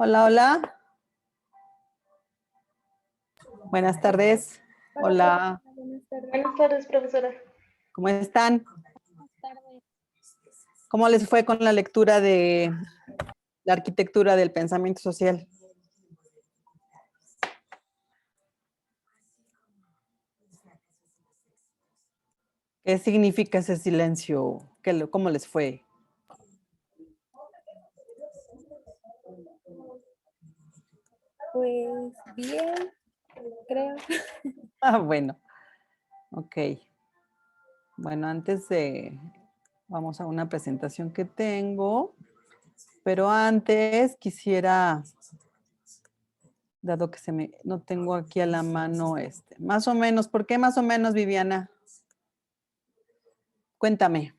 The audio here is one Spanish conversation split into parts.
Hola, hola. Buenas tardes. Hola. Buenas tardes, profesora. ¿Cómo están? ¿Cómo les fue con la lectura de la arquitectura del pensamiento social? ¿Qué significa ese silencio? ¿Cómo les fue? Pues bien, creo. Bueno, ok. Bueno, vamos a una presentación que tengo, pero antes quisiera, dado que no tengo aquí a la mano más o menos, ¿por qué más o menos, Viviana? Cuéntame.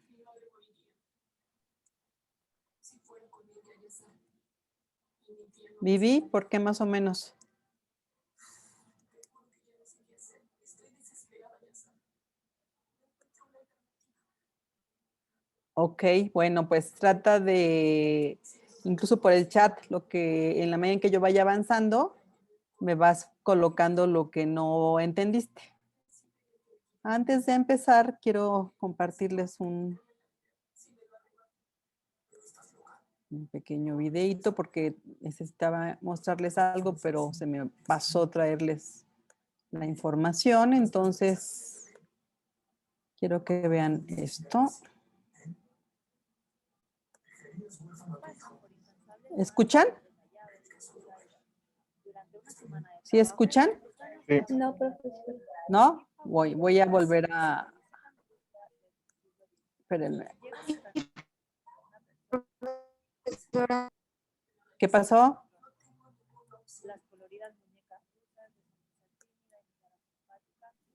Vivi, ¿por qué más o menos? Ok, bueno, pues trata de, incluso por el chat, en la medida en que yo vaya avanzando, me vas colocando lo que no entendiste. Antes de empezar, quiero compartirles un pequeño videito porque necesitaba mostrarles algo, pero se me pasó traerles la información. Entonces, quiero que vean esto. ¿Escuchan? ¿Sí escuchan? Sí. No, profesor. ¿No? Voy a volver a... Espérenme. ¿Qué pasó?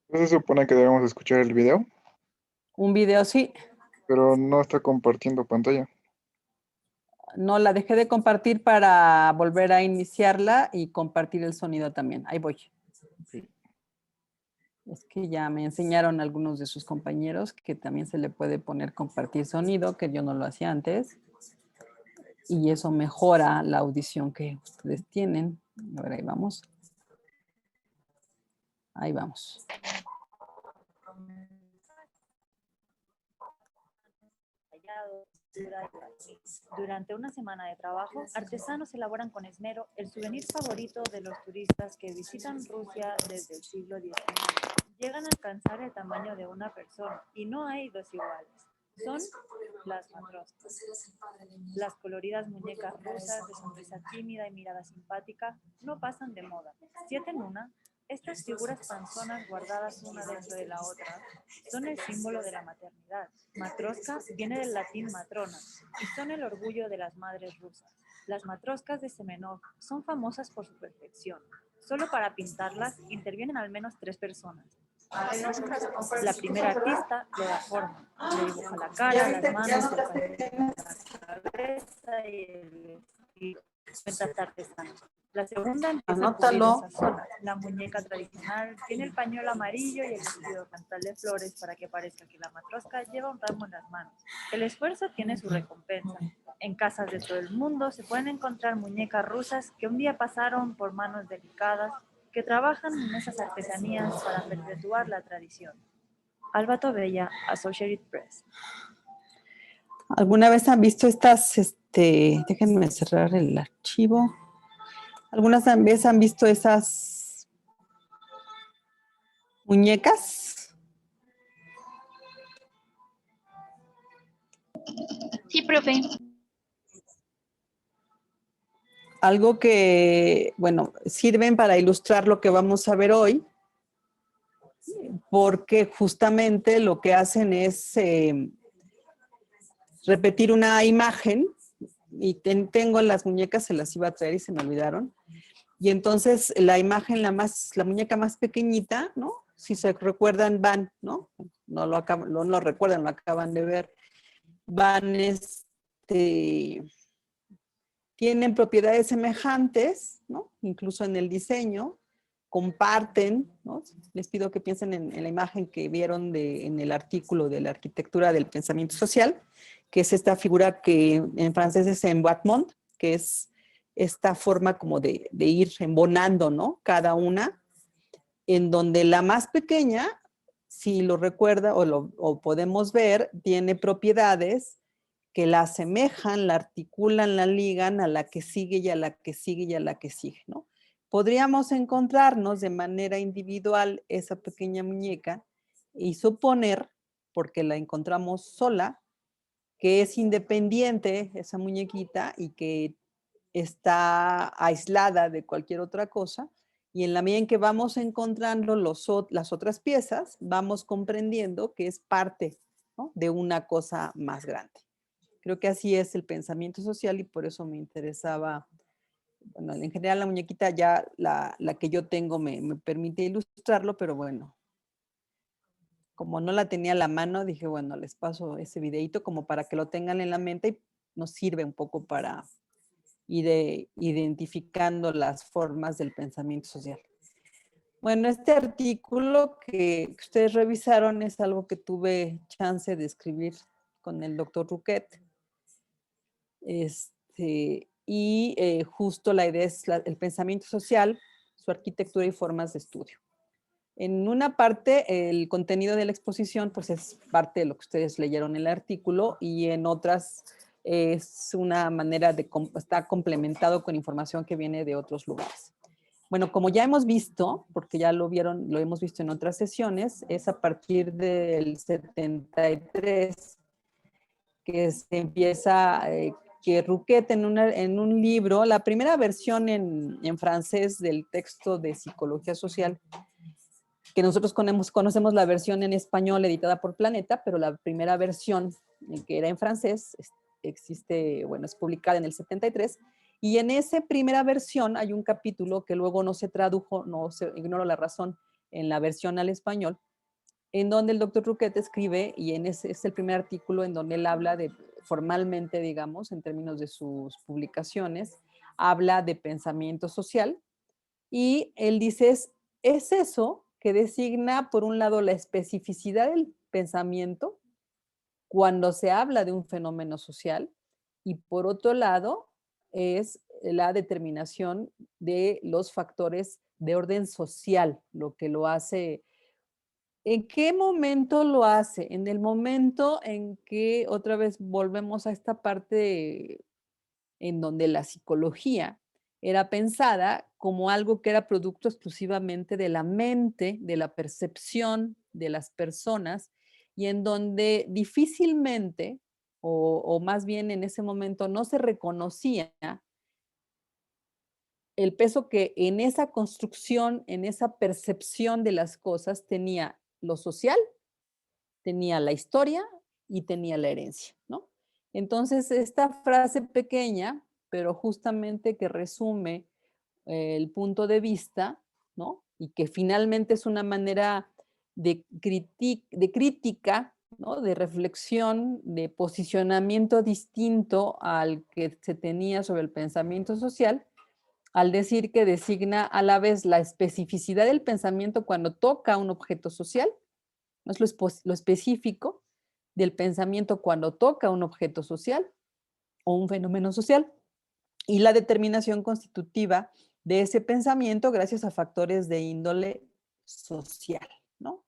¿No se supone que debemos escuchar el video? Un video, sí. Pero no está compartiendo pantalla. No, la dejé de compartir para volver a iniciarla y compartir el sonido también. Ahí voy. Sí. Es que ya me enseñaron algunos de sus compañeros que también se le puede poner compartir sonido, que yo no lo hacía antes. Y eso mejora la audición que ustedes tienen. Ahora ahí vamos. Ahí vamos. Durante una semana de trabajo, artesanos elaboran con esmero el souvenir favorito de los turistas que visitan Rusia desde el siglo XIX. Llegan a alcanzar el tamaño de una persona y no hay dos iguales. Son las matroskas. Las coloridas muñecas rusas de sonrisa tímida y mirada simpática no pasan de moda. 7 en una, estas figuras panzonas guardadas una dentro de la otra son el símbolo de la maternidad. Matroska viene del latín matrona y son el orgullo de las madres rusas. Las matroskas de Semenov son famosas por su perfección. Solo para pintarlas intervienen al menos 3 personas. La primera artista le da forma, le dibuja la cara, las manos, la cabeza y el vestido. Mientras artesano La segunda empieza a cubrir Anótalo. esas zonas. La muñeca tradicional tiene el pañuelo amarillo y el vestido cantal de flores para que parezca que la matrosca lleva un ramo en las manos. El esfuerzo tiene su recompensa. En casas de todo el mundo se pueden encontrar muñecas rusas que un día pasaron por manos delicadas, que trabajan en esas artesanías para perpetuar la tradición. Alba Tobella, Associated Press. ¿Alguna vez han visto estas, déjenme cerrar el archivo? ¿Algunas vez han visto esas muñecas? Sí, profe. Algo que, bueno, sirven para ilustrar lo que vamos a ver hoy, porque justamente lo que hacen es repetir una imagen, y tengo las muñecas, se las iba a traer y se me olvidaron, y entonces la imagen, la muñeca más pequeñita, ¿no? Si se recuerdan, van, ¿no? No lo recuerdan, lo acaban de ver. Van, tienen propiedades semejantes, ¿no? Incluso en el diseño, comparten, ¿no? Les pido que piensen en la imagen que vieron en el artículo de la arquitectura del pensamiento social, que es esta figura que en francés es emboîtement, que es esta forma como de ir embonando, ¿no? Cada una, en donde la más pequeña, si lo recuerda o podemos ver, tiene propiedades que la asemejan, la articulan, la ligan a la que sigue y a la que sigue y a la que sigue, ¿no? Podríamos encontrarnos de manera individual esa pequeña muñeca y suponer, porque la encontramos sola, que es independiente esa muñequita y que está aislada de cualquier otra cosa, y en la medida en que vamos encontrando las otras piezas, vamos comprendiendo que es parte, ¿no?, de una cosa más grande. Creo que así es el pensamiento social y por eso me interesaba, bueno, en general la muñequita ya, la que yo tengo me permite ilustrarlo, pero bueno, como no la tenía a la mano, dije, bueno, les paso ese videito como para que lo tengan en la mente y nos sirve un poco para ir identificando las formas del pensamiento social. Bueno, este artículo que ustedes revisaron es algo que tuve chance de escribir con el doctor Rouquet. Justo la idea es el pensamiento social, su arquitectura y formas de estudio. En una parte, el contenido de la exposición pues es parte de lo que ustedes leyeron en el artículo, y en otras es una manera de está complementado con información que viene de otros lugares. Bueno, como ya hemos visto, porque ya lo vieron, lo hemos visto en otras sesiones, es a partir del 73 que se empieza, que Rouquet en un libro, la primera versión en francés del texto de Psicología Social, que nosotros conocemos la versión en español editada por Planeta, pero la primera versión, que era en francés, existe, bueno, es publicada en el 73, y en esa primera versión hay un capítulo que luego no se tradujo, ignoro la razón, en la versión al español, en donde el doctor Rouquet escribe, y en ese es el primer artículo en donde él habla de, formalmente, digamos, en términos de sus publicaciones, habla de pensamiento social, y él dice, es eso que designa, por un lado, la especificidad del pensamiento cuando se habla de un fenómeno social, y por otro lado, es la determinación de los factores de orden social, lo que lo hace. ¿En qué momento lo hace? En el momento en que, otra vez, volvemos a esta parte en donde la psicología era pensada como algo que era producto exclusivamente de la mente, de la percepción de las personas, y en donde difícilmente, o más bien en ese momento, no se reconocía el peso que en esa construcción, en esa percepción de las cosas tenía lo social, tenía la historia y tenía la herencia, ¿no? Entonces, esta frase pequeña, pero justamente que resume el punto de vista, ¿no? Y que finalmente es una manera de crítica, ¿no?, de reflexión, de posicionamiento distinto al que se tenía sobre el pensamiento social, al decir que designa a la vez la especificidad del pensamiento cuando toca un objeto social, no es lo específico del pensamiento cuando toca un objeto social o un fenómeno social, y la determinación constitutiva de ese pensamiento gracias a factores de índole social, ¿no?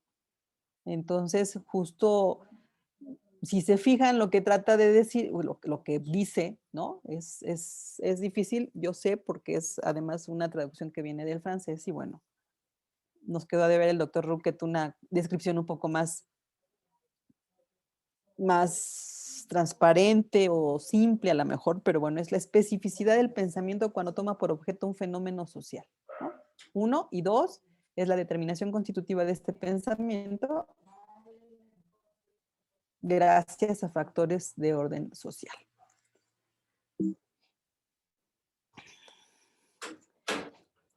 Entonces, justo si se fijan lo que trata de decir, lo que dice, ¿no? Es difícil, yo sé, porque es además una traducción que viene del francés y bueno, nos quedó de ver el doctor Rouquet una descripción un poco más transparente o simple a lo mejor, pero bueno, es la especificidad del pensamiento cuando toma por objeto un fenómeno social, ¿no? Uno, y dos, es la determinación constitutiva de este pensamiento gracias a factores de orden social.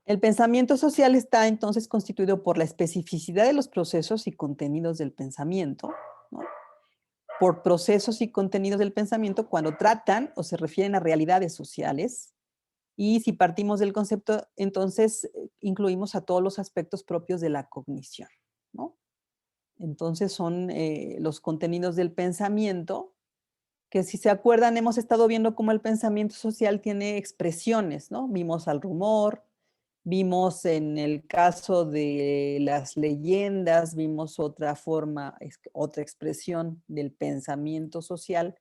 El pensamiento social está entonces constituido por la especificidad de los procesos y contenidos del pensamiento, ¿no? Por procesos y contenidos del pensamiento cuando tratan o se refieren a realidades sociales. Y si partimos del concepto, entonces incluimos a todos los aspectos propios de la cognición, ¿no? Entonces son los contenidos del pensamiento, que si se acuerdan, hemos estado viendo cómo el pensamiento social tiene expresiones, ¿no? Vimos al rumor, vimos en el caso de las leyendas, vimos otra forma, otra expresión del pensamiento social,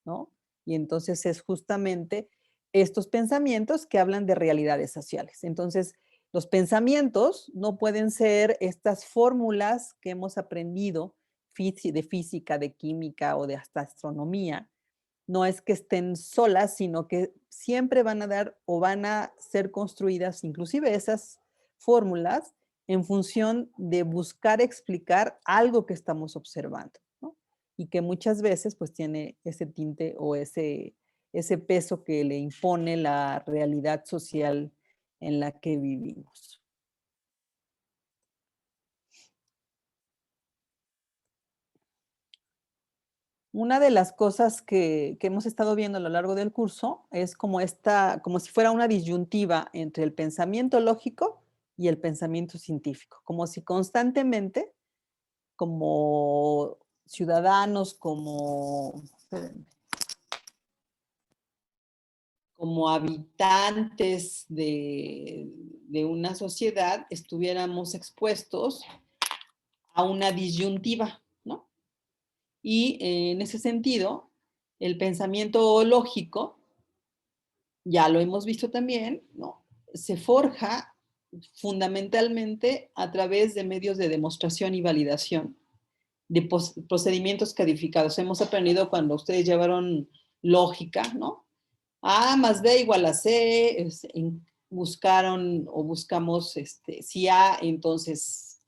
¿no? Y entonces es justamente estos pensamientos que hablan de realidades sociales. Entonces, los pensamientos no pueden ser estas fórmulas que hemos aprendido de física, de química o de hasta astronomía. No es que estén solas, sino que siempre van a dar o van a ser construidas, inclusive esas fórmulas, en función de buscar explicar algo que estamos observando, ¿no? Y que muchas veces pues tiene ese tinte o ese peso que le impone la realidad social en la que vivimos. Una de las cosas que hemos estado viendo a lo largo del curso es como si fuera una disyuntiva entre el pensamiento lógico y el pensamiento científico, como si constantemente, como ciudadanos, como habitantes de una sociedad, estuviéramos expuestos a una disyuntiva, ¿no? Y en ese sentido, el pensamiento lógico, ya lo hemos visto también, ¿no? Se forja fundamentalmente a través de medios de demostración y validación, de procedimientos codificados. Hemos aprendido cuando ustedes llevaron lógica, ¿no? A más B igual a C, buscaron o buscamos, si A, entonces,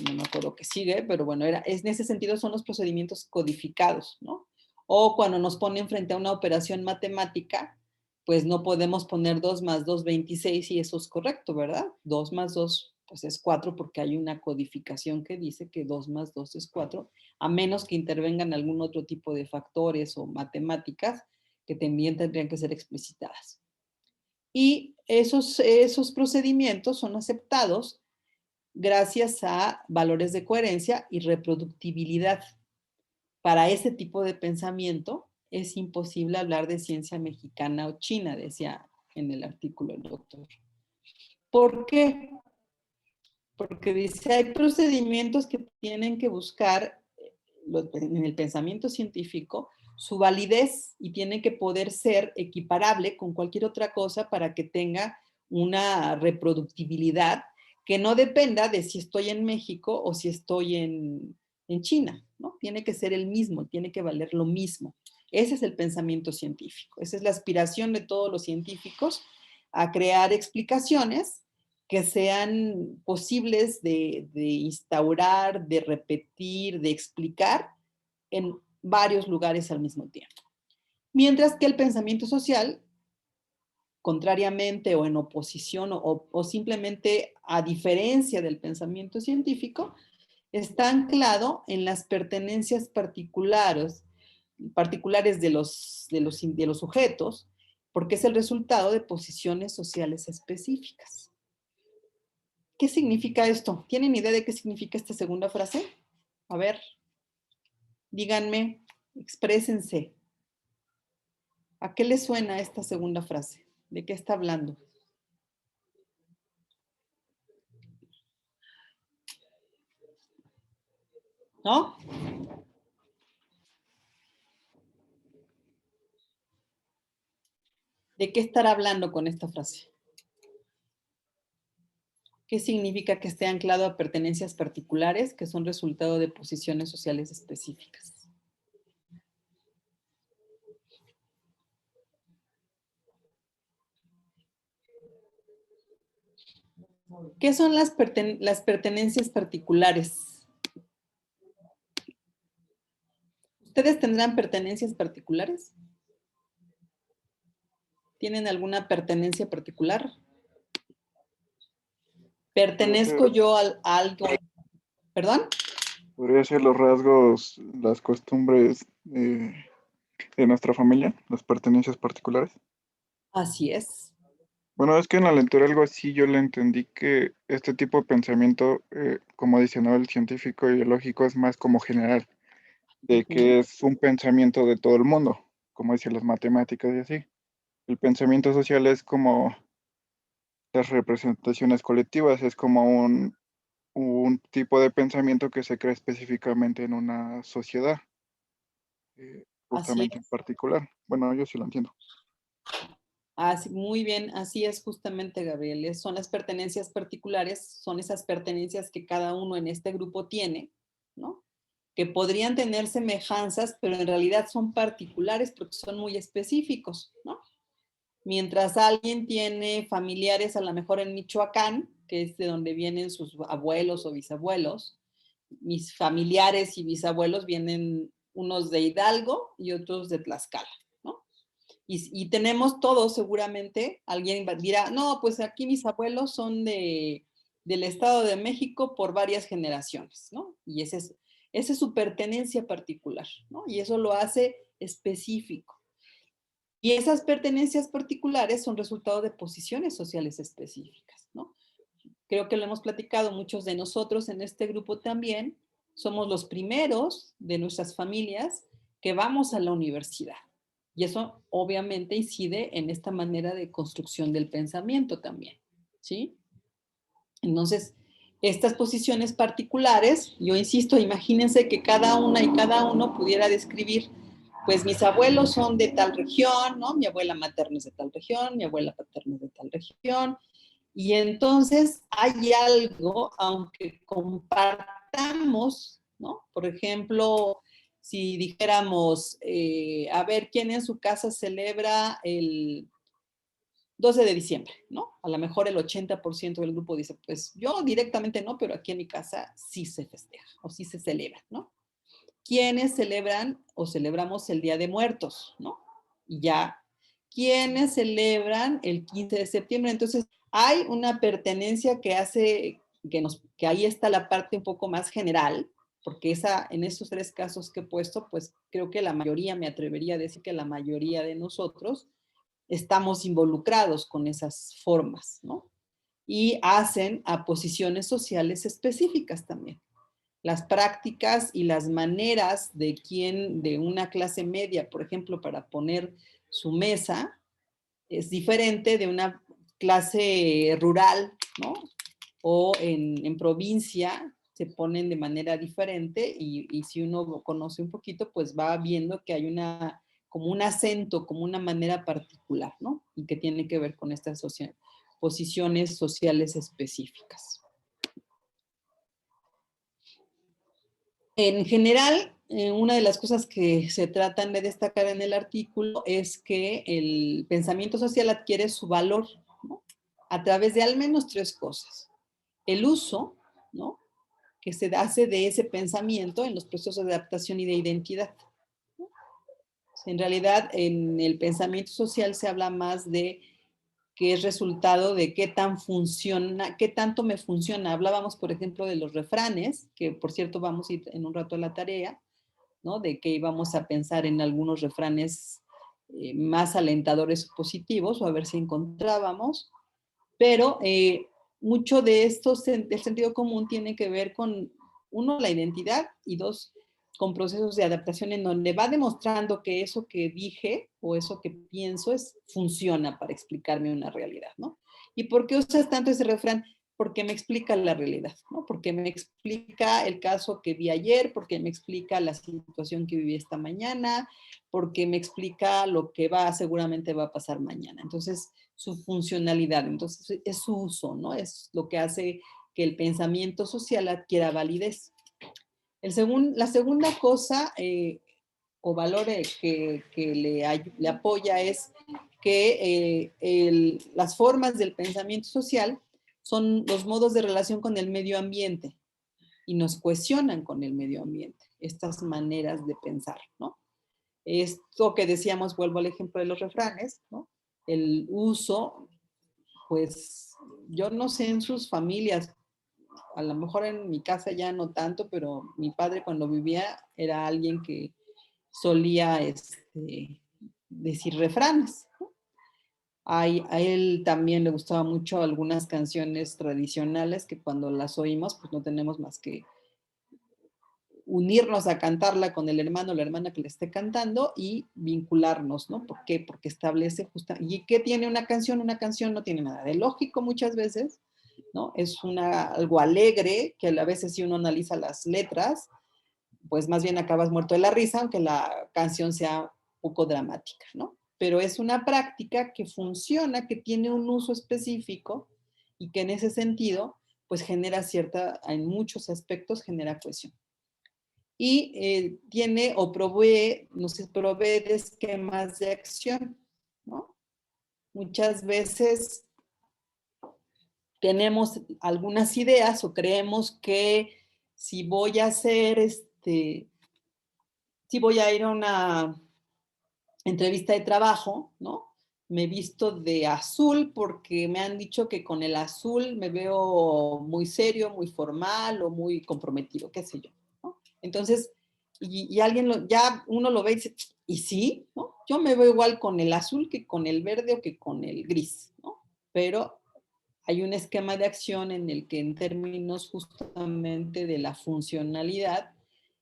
no me acuerdo qué sigue, pero bueno, en ese sentido son los procedimientos codificados, ¿no? O cuando nos ponen frente a una operación matemática, pues no podemos poner 2 más 2, 26 y eso es correcto, ¿verdad? 2 más 2, pues es 4 porque hay una codificación que dice que 2 más 2 es 4, a menos que intervengan algún otro tipo de factores o matemáticas que también tendrían que ser explicitadas. Y esos procedimientos son aceptados gracias a valores de coherencia y reproductibilidad. Para ese tipo de pensamiento es imposible hablar de ciencia mexicana o china, decía en el artículo el doctor. ¿Por qué? Porque dice, hay procedimientos que tienen que buscar en el pensamiento científico su validez y tiene que poder ser equiparable con cualquier otra cosa para que tenga una reproductibilidad que no dependa de si estoy en México o si estoy en China, ¿no? Tiene que ser el mismo, tiene que valer lo mismo. Ese es el pensamiento científico, esa es la aspiración de todos los científicos a crear explicaciones que sean posibles de instaurar, de repetir, de explicar en varios lugares al mismo tiempo. Mientras que el pensamiento social, contrariamente o en oposición o simplemente a diferencia del pensamiento científico, está anclado en las pertenencias particulares de los sujetos. porque es el resultado de posiciones sociales específicas. ¿Qué significa esto? ¿Tienen idea de qué significa esta segunda frase? A ver, díganme, exprésense. ¿A qué le suena esta segunda frase? ¿De qué está hablando? ¿No? ¿De qué estará hablando con esta frase? ¿Qué significa que esté anclado a pertenencias particulares que son resultado de posiciones sociales específicas? ¿Qué son las pertenencias particulares? ¿Ustedes tendrán pertenencias particulares? ¿Tienen alguna pertenencia particular? ¿Pertenezco yo a algo? ¿Perdón? Podría ser los rasgos, las costumbres de nuestra familia, las pertenencias particulares. Así es. Bueno, es que en la lectura algo así yo le entendí que este tipo de pensamiento, como dice, ¿no? El científico ideológico es más como general, de que es un pensamiento de todo el mundo, como dicen las matemáticas y así. El pensamiento social es como las representaciones colectivas, es como un tipo de pensamiento que se crea específicamente en una sociedad, Así justamente en es. particular. Bueno, yo sí lo entiendo. Muy bien, así es justamente, Gabriel. Son las pertenencias particulares, son esas pertenencias que cada uno en este grupo tiene, ¿no? Que podrían tener semejanzas, pero en realidad son particulares porque son muy específicos, ¿no? Mientras alguien tiene familiares a lo mejor en Michoacán, que es de donde vienen sus abuelos o bisabuelos, mis familiares y bisabuelos vienen unos de Hidalgo y otros de Tlaxcala, ¿no? Y tenemos todos seguramente, alguien dirá, no, pues aquí mis abuelos son del Estado de México por varias generaciones, ¿no? Y esa es su pertenencia particular, ¿no? Y eso lo hace específico. Y esas pertenencias particulares son resultado de posiciones sociales específicas, ¿no? Creo que lo hemos platicado muchos de nosotros en este grupo también. Somos los primeros de nuestras familias que vamos a la universidad. Y eso obviamente incide en esta manera de construcción del pensamiento también, ¿sí? Entonces, estas posiciones particulares, yo insisto, imagínense que cada una y cada uno pudiera describir, pues mis abuelos son de tal región, ¿no? Mi abuela materna es de tal región, mi abuela paterna es de tal región, y entonces hay algo, aunque compartamos, ¿no? Por ejemplo, si dijéramos, a ver, ¿quién en su casa celebra el 12 de diciembre, ¿no? A lo mejor el 80% del grupo dice, pues yo directamente no, pero aquí en mi casa sí se festeja o sí se celebra, ¿no? ¿Quiénes celebran o celebramos el Día de Muertos, ¿no? Y ya, ¿quiénes celebran el 15 de septiembre? Entonces, hay una pertenencia que hace que ahí está la parte un poco más general, porque en esos tres casos que he puesto, pues creo que la mayoría, me atrevería a decir que la mayoría de nosotros estamos involucrados con esas formas, ¿no? Y hacen a posiciones sociales específicas también. Las prácticas y las maneras de una clase media, por ejemplo, para poner su mesa, es diferente de una clase rural, ¿no? O en provincia se ponen de manera diferente y si uno conoce un poquito, pues va viendo que hay como un acento, como una manera particular, ¿no? Y que tiene que ver con estas posiciones sociales específicas. En general, una de las cosas que se tratan de destacar en el artículo es que el pensamiento social adquiere su valor, ¿no? A través de al menos tres cosas. El uso, ¿no? Que se hace de ese pensamiento en los procesos de adaptación y de identidad. En realidad, en el pensamiento social se habla más de que es resultado de qué tanto me funciona. Hablábamos, por ejemplo, de los refranes, que por cierto vamos a ir en un rato a la tarea, ¿no? De que íbamos a pensar en algunos refranes más alentadores o positivos, o a ver si encontrábamos, pero mucho de estos del sentido común tiene que ver con, uno, la identidad, y dos, con procesos de adaptación en donde va demostrando que eso que dije o eso que pienso funciona para explicarme una realidad, ¿no? ¿Y por qué usas tanto ese refrán? Porque me explica la realidad, ¿no? Porque me explica el caso que vi ayer, porque me explica la situación que viví esta mañana, porque me explica lo que seguramente va a pasar mañana. Entonces, su funcionalidad, entonces es su uso, ¿no? Es lo que hace que el pensamiento social adquiera validez. La segunda cosa o valor que le apoya es que las formas del pensamiento social son los modos de relación con el medio ambiente y nos cohesionan con el medio ambiente, estas maneras de pensar, ¿no? Esto que decíamos, vuelvo al ejemplo de los refranes, ¿no? El uso, pues yo no sé en sus familias, a lo mejor en mi casa ya no tanto, pero mi padre cuando vivía era alguien que solía decir refranes, ¿no? A él también le gustaba mucho algunas canciones tradicionales que cuando las oímos, pues no tenemos más que unirnos a cantarla con el hermano o la hermana que le esté cantando y vincularnos, ¿no? ¿Por qué? Porque establece ¿Y qué tiene una canción? Una canción no tiene nada de lógico muchas veces, ¿no? Es algo alegre, que a veces si uno analiza las letras, pues más bien acabas muerto de la risa, aunque la canción sea un poco dramática, ¿no? Pero es una práctica que funciona, que tiene un uso específico y que en ese sentido, pues genera en muchos aspectos genera cohesión. Y tiene o provee de esquemas de acción, ¿no? Muchas veces tenemos algunas ideas o creemos que si voy a si voy a ir a una entrevista de trabajo, ¿no? Me visto de azul porque me han dicho que con el azul me veo muy serio, muy formal o muy comprometido, qué sé yo, ¿no? Entonces, y ya uno lo ve y dice, y sí, ¿no? Yo me veo igual con el azul que con el verde o que con el gris, ¿no? Pero hay un esquema de acción en el que en términos justamente de la funcionalidad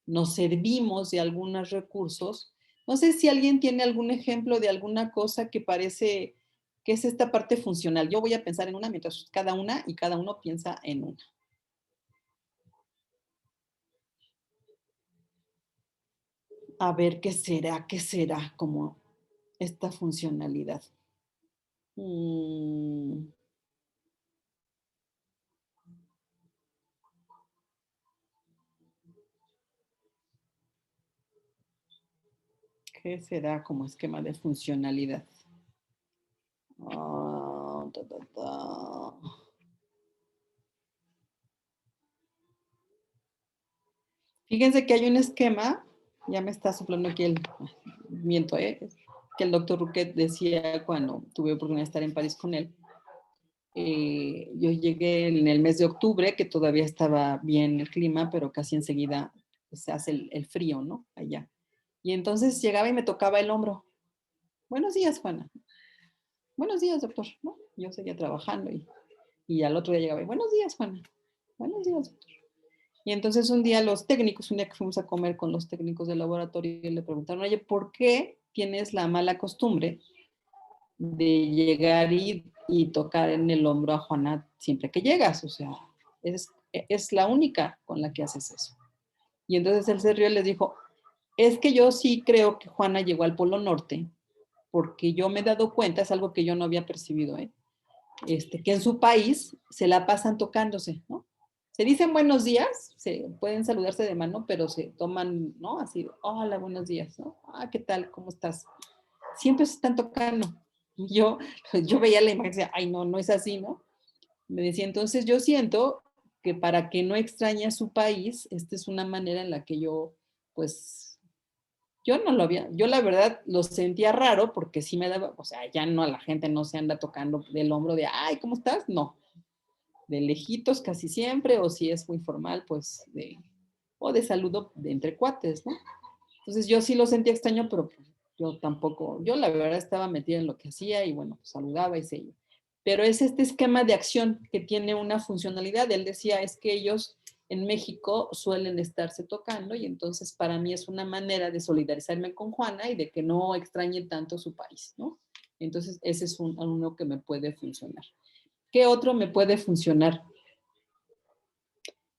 nos servimos de algunos recursos. No sé si alguien tiene algún ejemplo de alguna cosa que parece que es esta parte funcional. Yo voy a pensar en una mientras cada uno piensa en una. A ver, ¿qué será como esta funcionalidad? ¿Qué será como esquema de funcionalidad? Fíjense que hay un esquema, ya me está soplando aquí miento, que el doctor Rouquet decía cuando tuve oportunidad de estar en París con él. Yo llegué en el mes de octubre, que todavía estaba bien el clima, pero casi enseguida se hace el frío, ¿no? Allá. Y entonces llegaba y me tocaba el hombro. Buenos días, Juana. Buenos días, doctor, ¿no? Yo seguía trabajando y al otro día llegaba y, buenos días, Juana. Buenos días, doctor. Y entonces un día un día que fuimos a comer con los técnicos del laboratorio, le preguntaron, oye, ¿por qué tienes la mala costumbre de llegar y tocar en el hombro a Juana siempre que llegas? O sea, es la única con la que haces eso. Y entonces él se rió y les dijo, es que yo sí creo que Juana llegó al Polo Norte porque yo me he dado cuenta, es algo que yo no había percibido, que en su país se la pasan tocándose, ¿no? Se dicen buenos días, se pueden saludarse de mano, pero se toman, ¿no? Así, hola, buenos días, ¿no? Ah, ¿qué tal? ¿Cómo estás? Siempre se están tocando. Yo veía la imagen y decía, ay, no, no es así, ¿no? Me decía, entonces yo siento que para que no extrañe a su país, esta es una manera en la que yo, pues, yo no lo había, yo la verdad lo sentía raro porque sí me daba, o sea, ya no, la gente no se anda tocando del hombro de, ay, ¿cómo estás? No, de lejitos casi siempre, o si es muy formal, pues o de saludo de entre cuates, ¿no? Entonces yo sí lo sentía extraño, pero yo tampoco, yo la verdad estaba metida en lo que hacía y bueno, pues saludaba y seguía. Pero es este esquema de acción que tiene una funcionalidad. Él decía, es que ellos en México suelen estarse tocando y entonces para mí es una manera de solidarizarme con Juana y de que no extrañe tanto su país, ¿no? Entonces ese es uno que me puede funcionar. ¿Qué otro me puede funcionar?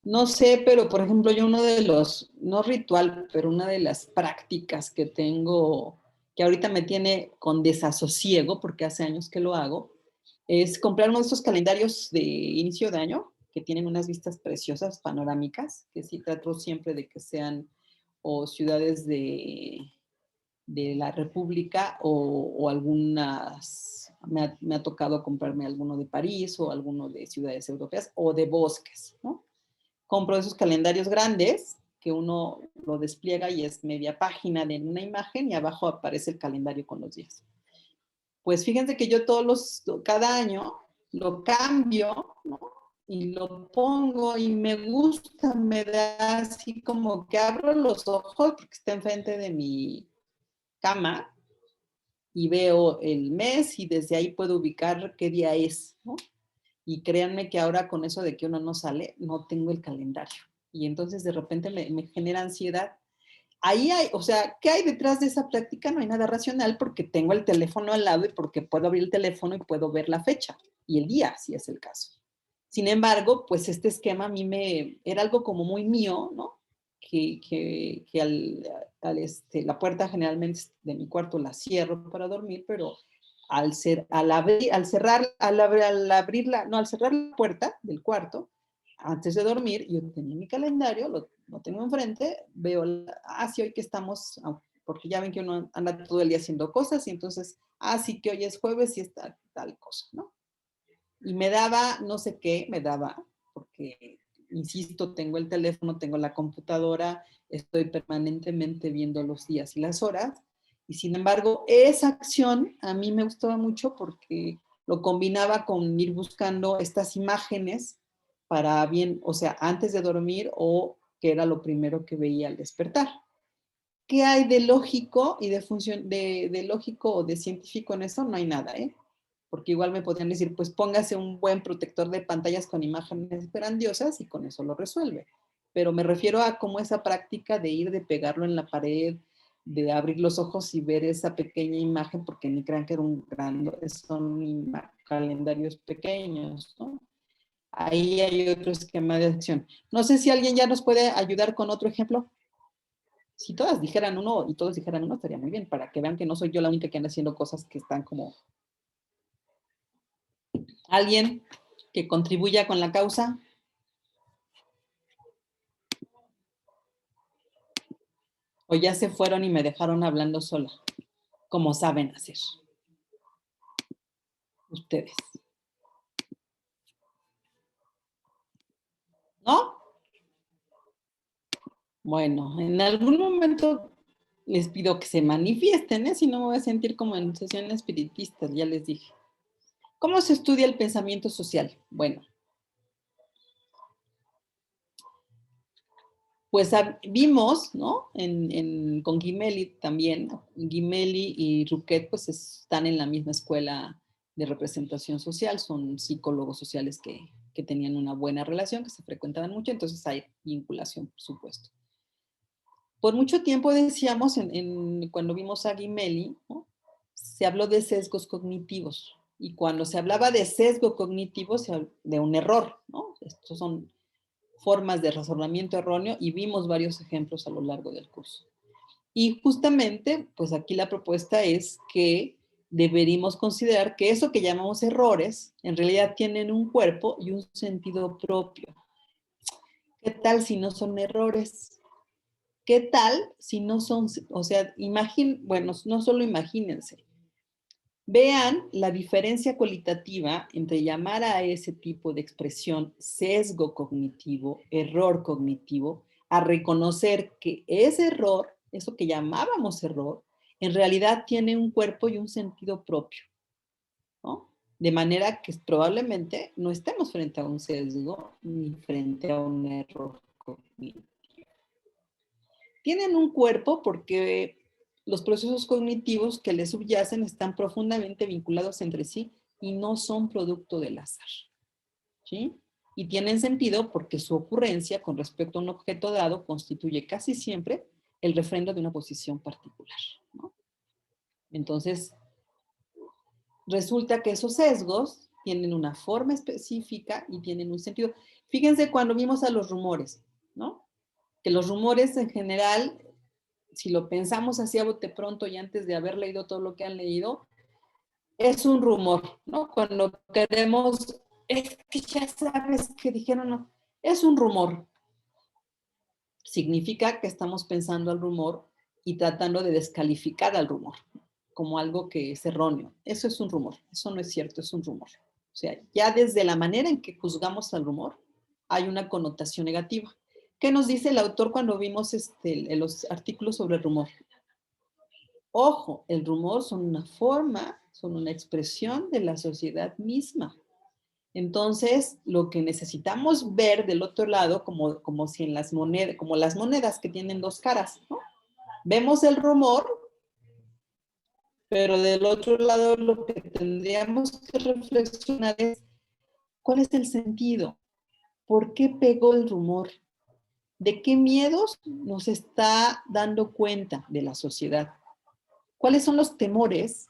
No sé, pero por ejemplo, yo uno de los, no ritual, pero una de las prácticas que tengo, que ahorita me tiene con desasosiego, porque hace años que lo hago, es comprar uno de estos calendarios de inicio de año, que tienen unas vistas preciosas, panorámicas, que sí trato siempre de que sean o ciudades de la República o algunas, me ha tocado comprarme alguno de París o alguno de ciudades europeas o de bosques, ¿no? Compro esos calendarios grandes que uno lo despliega y es media página de una imagen y abajo aparece el calendario con los días. Pues fíjense que yo cada año lo cambio, ¿no? Y lo pongo y me gusta, me da así como que abro los ojos porque está enfrente de mi cama y veo el mes y desde ahí puedo ubicar qué día es, ¿no? Y créanme que ahora con eso de que uno no sale, no tengo el calendario. Y entonces de repente me genera ansiedad. Ahí hay, o sea, ¿qué hay detrás de esa práctica? No hay nada racional porque tengo el teléfono al lado y porque puedo abrir el teléfono y puedo ver la fecha y el día, si es el caso. Sin embargo, pues este esquema a mí era algo como muy mío, ¿no? Que la puerta generalmente de mi cuarto la cierro para dormir, pero al cerrar la puerta del cuarto, antes de dormir, yo tenía mi calendario, lo tengo enfrente, veo, sí, hoy que estamos, porque ya ven que uno anda todo el día haciendo cosas, y entonces, sí que hoy es jueves y está tal cosa, ¿no? Y me daba, no sé qué, porque, insisto, tengo el teléfono, tengo la computadora, estoy permanentemente viendo los días y las horas, y sin embargo, esa acción a mí me gustaba mucho porque lo combinaba con ir buscando estas imágenes para bien, o sea, antes de dormir o que era lo primero que veía al despertar. ¿Qué hay de lógico y de función, de lógico o de científico en eso? No hay nada, ¿eh? Porque igual me podrían decir, pues póngase un buen protector de pantallas con imágenes grandiosas y con eso lo resuelve. Pero me refiero a cómo esa práctica de ir, de pegarlo en la pared, de abrir los ojos y ver esa pequeña imagen, porque ni crean que era son calendarios pequeños, ¿no? Ahí hay otro esquema de acción. No sé si alguien ya nos puede ayudar con otro ejemplo. Si todas dijeran uno y todos dijeran uno, estaría muy bien, para que vean que no soy yo la única que anda haciendo cosas que están como... ¿Alguien que contribuya con la causa? ¿O ya se fueron y me dejaron hablando sola? Como saben hacer ustedes. ¿No? Bueno, en algún momento les pido que se manifiesten, ¿eh? Si no me voy a sentir como en sesiones espiritistas, ya les dije. ¿Cómo se estudia el pensamiento social? Bueno, pues vimos, ¿no? Con Gemelli también, Gemelli y Ruquet pues están en la misma escuela de representación social, son psicólogos sociales que tenían una buena relación, que se frecuentaban mucho, entonces hay vinculación, por supuesto. Por mucho tiempo decíamos, cuando vimos a Gemelli, ¿no? Se habló de sesgos cognitivos, y cuando se hablaba de sesgo cognitivo, de un error, ¿no? Estos son formas de razonamiento erróneo y vimos varios ejemplos a lo largo del curso. Y justamente, pues aquí la propuesta es que deberíamos considerar que eso que llamamos errores, en realidad tienen un cuerpo y un sentido propio. ¿Qué tal si no son errores? ¿Qué tal si no son, o sea, bueno, no solo imagínense, vean la diferencia cualitativa entre llamar a ese tipo de expresión sesgo cognitivo, error cognitivo, a reconocer que ese error, eso que llamábamos error, en realidad tiene un cuerpo y un sentido propio, ¿no? De manera que probablemente no estemos frente a un sesgo ni frente a un error cognitivo. Tienen un cuerpo porque los procesos cognitivos que le subyacen están profundamente vinculados entre sí y no son producto del azar, ¿sí? Y tienen sentido porque su ocurrencia con respecto a un objeto dado constituye casi siempre el refrendo de una posición particular, ¿no? Entonces, resulta que esos sesgos tienen una forma específica y tienen un sentido. Fíjense cuando vimos a los rumores, ¿no? Que los rumores en general, si lo pensamos así a bote pronto y antes de haber leído todo lo que han leído, es un rumor, ¿no? Cuando queremos, es que ya sabes que dijeron, no, es un rumor. Significa que estamos pensando al rumor y tratando de descalificar al rumor como algo que es erróneo. Eso es un rumor, eso no es cierto, es un rumor. O sea, ya desde la manera en que juzgamos al rumor, hay una connotación negativa. ¿Qué nos dice el autor cuando vimos los artículos sobre el rumor? Ojo, el rumor son una forma, son una expresión de la sociedad misma. Entonces, lo que necesitamos ver del otro lado, como si en las monedas, como las monedas que tienen dos caras, ¿no? Vemos el rumor, pero del otro lado lo que tendríamos que reflexionar es, ¿cuál es el sentido? ¿Por qué pegó el rumor? ¿De qué miedos nos está dando cuenta de la sociedad? ¿Cuáles son los temores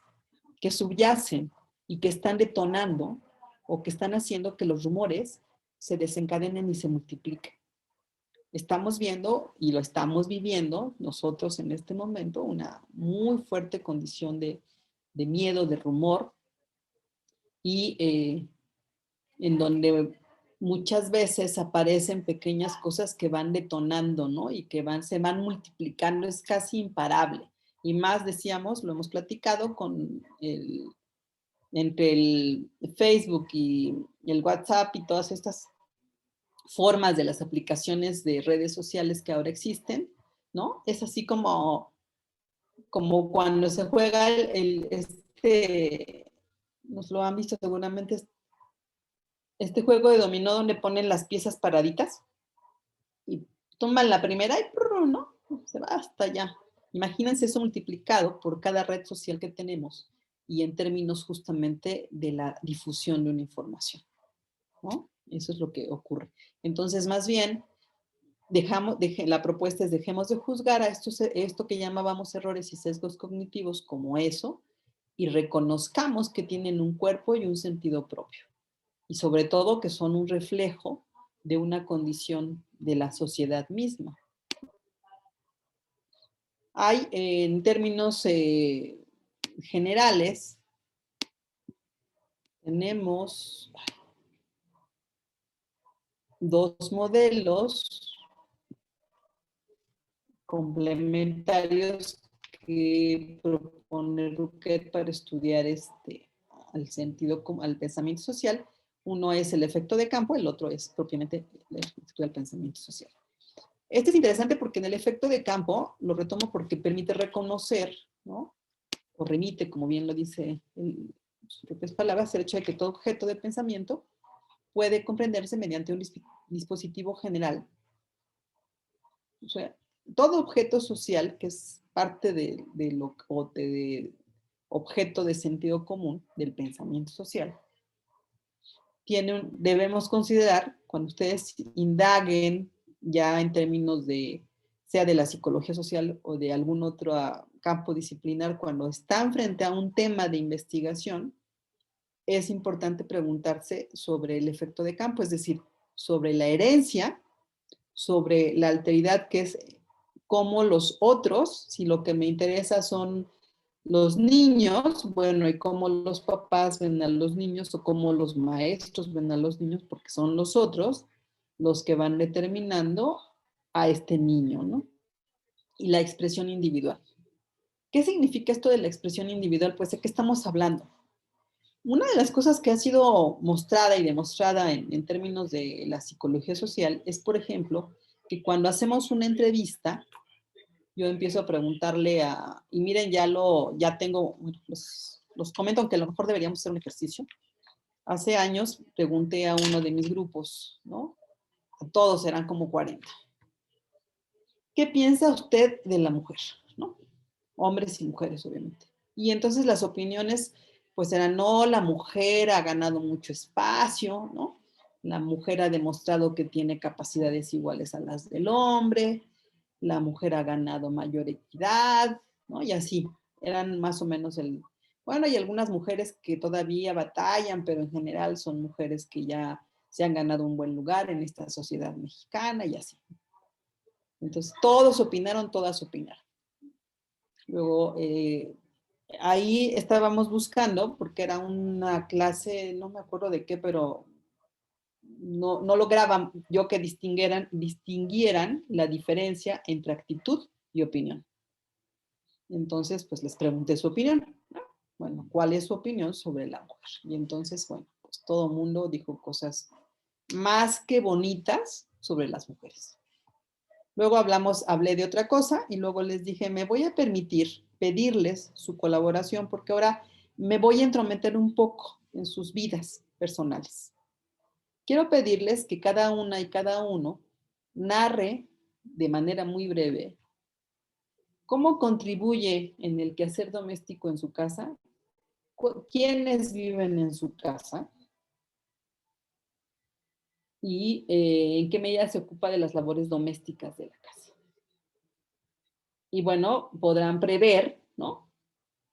que subyacen y que están detonando o que están haciendo que los rumores se desencadenen y se multipliquen? Estamos viendo y lo estamos viviendo nosotros en este momento, una muy fuerte condición de miedo, de rumor, y en donde muchas veces aparecen pequeñas cosas que van detonando, ¿no? Y que se van multiplicando, es casi imparable. Y más, decíamos, lo hemos platicado entre el Facebook y el WhatsApp y todas estas formas de las aplicaciones de redes sociales que ahora existen, ¿no? Es así como cuando se juega nos lo han visto seguramente, este juego de dominó donde ponen las piezas paraditas y toman la primera y ¿no? Se va hasta allá. Imagínense eso multiplicado por cada red social que tenemos y en términos justamente de la difusión de una información, ¿no? Eso es lo que ocurre. Entonces, más bien, la propuesta es dejemos de juzgar a esto que llamábamos errores y sesgos cognitivos como eso y reconozcamos que tienen un cuerpo y un sentido propio. Y sobre todo que son un reflejo de una condición de la sociedad misma. Hay, en términos generales, tenemos dos modelos complementarios que propone Ruquet para estudiar al pensamiento social. Uno es el efecto de campo, el otro es propiamente el efecto del pensamiento social. Este es interesante porque en el efecto de campo, lo retomo porque permite reconocer, ¿no? O remite, como bien lo dice en sus propias palabras, el hecho de que todo objeto de pensamiento puede comprenderse mediante un dispositivo general. O sea, todo objeto social que es parte de objeto de sentido común del pensamiento social, debemos considerar, cuando ustedes indaguen ya en términos sea de la psicología social o de algún otro campo disciplinar, cuando están frente a un tema de investigación, es importante preguntarse sobre el efecto de campo, es decir, sobre la herencia, sobre la alteridad que es cómo los otros, si lo que me interesa son los niños, bueno, y cómo los papás ven a los niños o cómo los maestros ven a los niños, porque son los otros los que van determinando a este niño, ¿no? Y la expresión individual. ¿Qué significa esto de la expresión individual? Pues, ¿de qué estamos hablando? Una de las cosas que ha sido mostrada y demostrada en términos de la psicología social es, por ejemplo, que cuando hacemos una entrevista, yo empiezo a preguntarle y miren, ya tengo, bueno, los comento, aunque a lo mejor deberíamos hacer un ejercicio. Hace años pregunté a uno de mis grupos, ¿no? A todos eran como 40. ¿Qué piensa usted de la mujer? ¿No? hombres y mujeres, obviamente. Y entonces las opiniones, pues eran, no, la mujer ha ganado mucho espacio, ¿no? La mujer ha demostrado que tiene capacidades iguales a las del hombre, la mujer ha ganado mayor equidad, ¿no? Y así, eran más o menos el... Bueno, hay algunas mujeres que todavía batallan, pero en general son mujeres que ya se han ganado un buen lugar en esta sociedad mexicana y así. Entonces, todos opinaron, todas opinaron. Luego, ahí estábamos buscando, porque era una clase, no me acuerdo de qué, pero no lograban yo que distinguieran la diferencia entre actitud y opinión. Entonces, pues les pregunté su opinión, ¿no? Bueno, ¿cuál es su opinión sobre la mujer? Y entonces, bueno, pues todo el mundo dijo cosas más que bonitas sobre las mujeres. Luego hablé de otra cosa y luego les dije, me voy a permitir pedirles su colaboración porque ahora me voy a entrometer un poco en sus vidas personales. Quiero pedirles que cada una y cada uno narre de manera muy breve cómo contribuye en el quehacer doméstico en su casa, quiénes viven en su casa y en qué medida se ocupa de las labores domésticas de la casa. Y bueno, podrán prever, ¿no?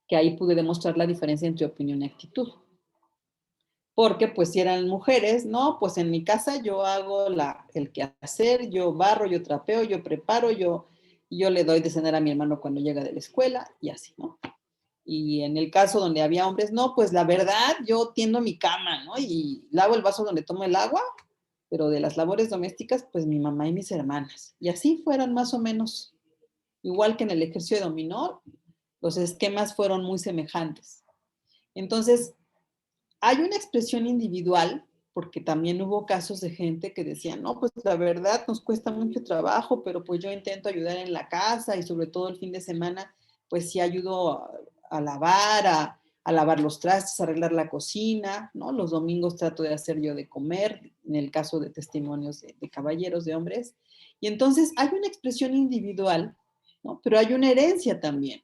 Que ahí pude demostrar la diferencia entre opinión y actitud. Porque pues si eran mujeres, no, pues en mi casa yo hago el quehacer, yo barro, yo trapeo, yo preparo, yo le doy de cenar a mi hermano cuando llega de la escuela y así, ¿no? Y en el caso donde había hombres, no, pues la verdad yo tiendo mi cama, ¿no? Y lavo el vaso donde tomo el agua, pero de las labores domésticas, pues mi mamá y mis hermanas. Y así fueron más o menos, igual que en el ejercicio de dominó, los esquemas fueron muy semejantes. Entonces, hay una expresión individual, porque también hubo casos de gente que decía, no, pues la verdad nos cuesta mucho trabajo, pero pues yo intento ayudar en la casa y sobre todo el fin de semana, pues sí ayudo a lavar, a lavar los trastes, a arreglar la cocina, ¿no? Los domingos trato de hacer yo de comer, en el caso de testimonios de caballeros, de hombres. Y entonces hay una expresión individual, ¿no? Pero hay una herencia también.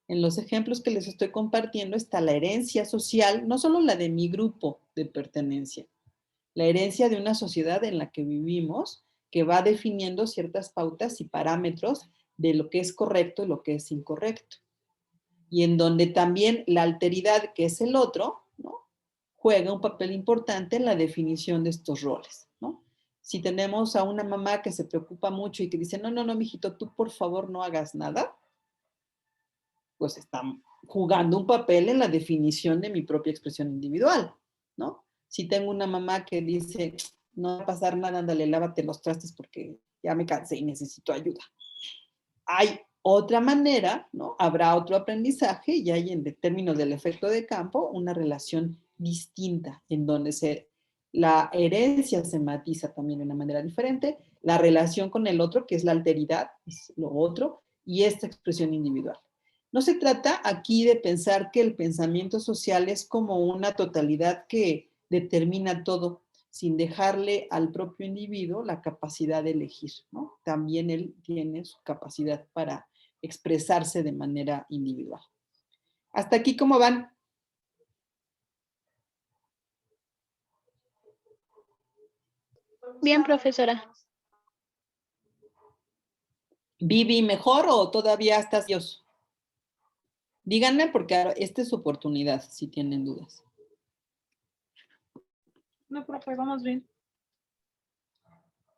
En los ejemplos que les estoy compartiendo está la herencia social, no solo la de mi grupo de pertenencia, la herencia de una sociedad en la que vivimos, que va definiendo ciertas pautas y parámetros de lo que es correcto y lo que es incorrecto. Y en donde también la alteridad, que es el otro, ¿no? Juega un papel importante en la definición de estos roles, ¿no? Si tenemos a una mamá que se preocupa mucho y que dice, no, mijito, tú por favor no hagas nada, pues están jugando un papel en la definición de mi propia expresión individual, ¿no? Si tengo una mamá que dice, no va a pasar nada, ándale, lávate los trastes porque ya me cansé y necesito ayuda. Hay otra manera, ¿no? Habrá otro aprendizaje y hay en términos del efecto de campo una relación distinta en donde la herencia se matiza también de una manera diferente, la relación con el otro, que es la alteridad, es lo otro, y esta expresión individual. No se trata aquí de pensar que el pensamiento social es como una totalidad que determina todo, sin dejarle al propio individuo la capacidad de elegir, ¿no? También él tiene su capacidad para expresarse de manera individual. Hasta aquí, ¿cómo van? Bien, profesora. ¿Vivi mejor o todavía estás Dios? Díganme porque esta es su oportunidad, si tienen dudas. No, profe, vamos bien.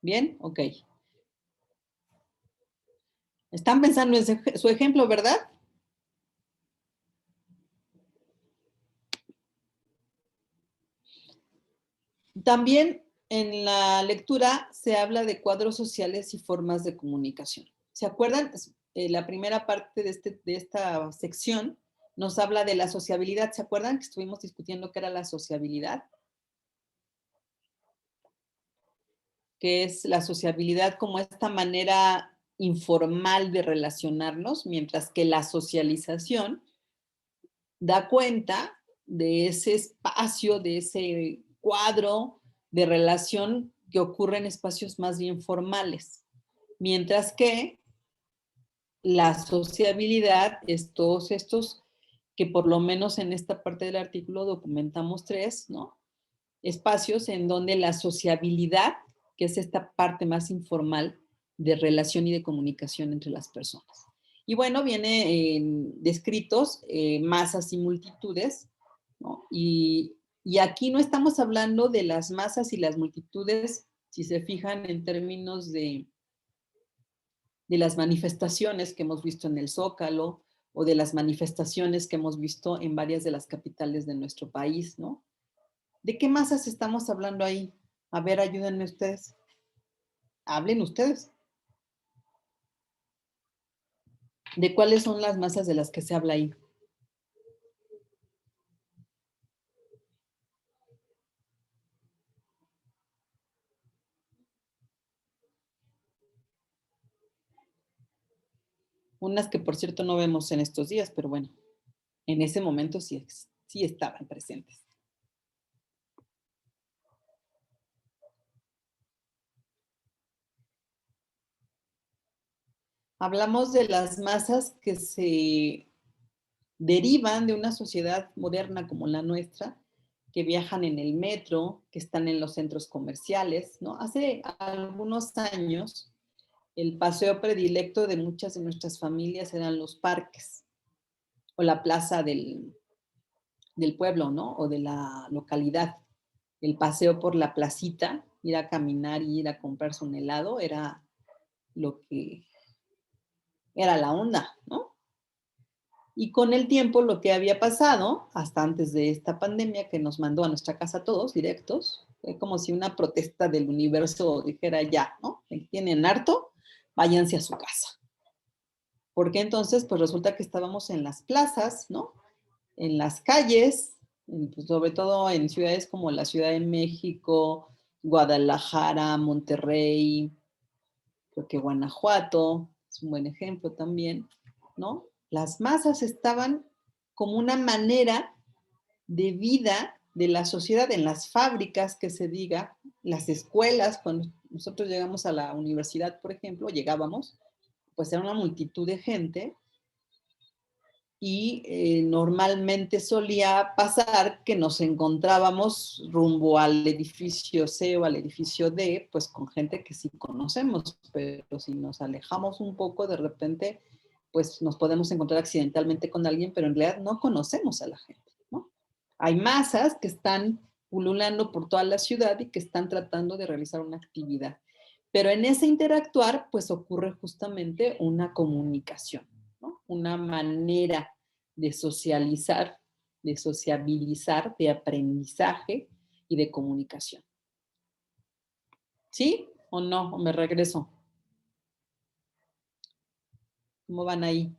¿Bien? Ok. Están pensando en su ejemplo, ¿verdad? También en la lectura se habla de cuadros sociales y formas de comunicación. ¿Se acuerdan? La primera parte de esta sección nos habla de la sociabilidad. ¿Se acuerdan que estuvimos discutiendo qué era la sociabilidad? Que es la sociabilidad como esta manera informal de relacionarnos, mientras que la socialización da cuenta de ese espacio, de ese cuadro de relación que ocurre en espacios más bien formales. Mientras que la sociabilidad es todos estos que por lo menos en esta parte del artículo documentamos 3, ¿no? Espacios en donde la sociabilidad, que es esta parte más informal de relación y de comunicación entre las personas. Y bueno, viene descritos masas y multitudes, ¿no? Y aquí no estamos hablando de las masas y las multitudes, si se fijan en términos de las manifestaciones que hemos visto en el Zócalo o de las manifestaciones que hemos visto en varias de las capitales de nuestro país, ¿no? ¿De qué masas estamos hablando ahí? A ver, ayúdenme ustedes. Hablen ustedes. ¿De cuáles son las masas de las que se habla ahí? Unas que por cierto no vemos en estos días, pero bueno, en ese momento sí, sí estaban presentes. Hablamos de las masas que se derivan de una sociedad moderna como la nuestra, que viajan en el metro, que están en los centros comerciales, ¿no? Hace algunos años, el paseo predilecto de muchas de nuestras familias eran los parques o la plaza del pueblo, ¿no? O de la localidad. El paseo por la placita, ir a caminar y ir a comprarse un helado, era lo que era la onda, ¿no? Y con el tiempo lo que había pasado, hasta antes de esta pandemia que nos mandó a nuestra casa a todos directos, fue como si una protesta del universo dijera ya, ¿no? Tienen harto, váyanse a su casa. Porque entonces, pues resulta que estábamos en las plazas, ¿no? En las calles, pues sobre todo en ciudades como la Ciudad de México, Guadalajara, Monterrey, creo que Guanajuato es un buen ejemplo también, ¿no? Las masas estaban como una manera de vida de la sociedad, en las fábricas, que se diga, las escuelas, cuando nosotros llegamos a la universidad, por ejemplo, llegábamos, pues era una multitud de gente y normalmente solía pasar que nos encontrábamos rumbo al edificio C o al edificio D, pues con gente que sí conocemos, pero si nos alejamos un poco, de repente, pues nos podemos encontrar accidentalmente con alguien, pero en realidad no conocemos a la gente, ¿no? Hay masas que están pululando por toda la ciudad y que están tratando de realizar una actividad. Pero en ese interactuar, pues ocurre justamente una comunicación, ¿no? Una manera de socializar, de sociabilizar, de aprendizaje y de comunicación. ¿Sí o no? ¿O me regreso? ¿Cómo van ahí?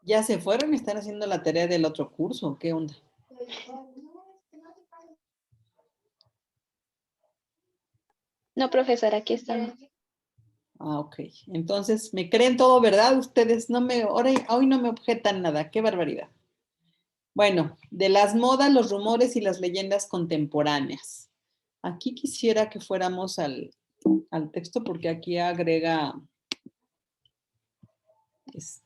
¿Ya se fueron y están haciendo la tarea del otro curso? ¿Qué onda? No, profesora, aquí estamos. Ah, ok. Entonces, me creen todo, ¿verdad? Ustedes no me, hoy no me objetan nada. Qué barbaridad. Bueno, de las modas, los rumores y las leyendas contemporáneas. Aquí quisiera que fuéramos al texto porque aquí agrega, es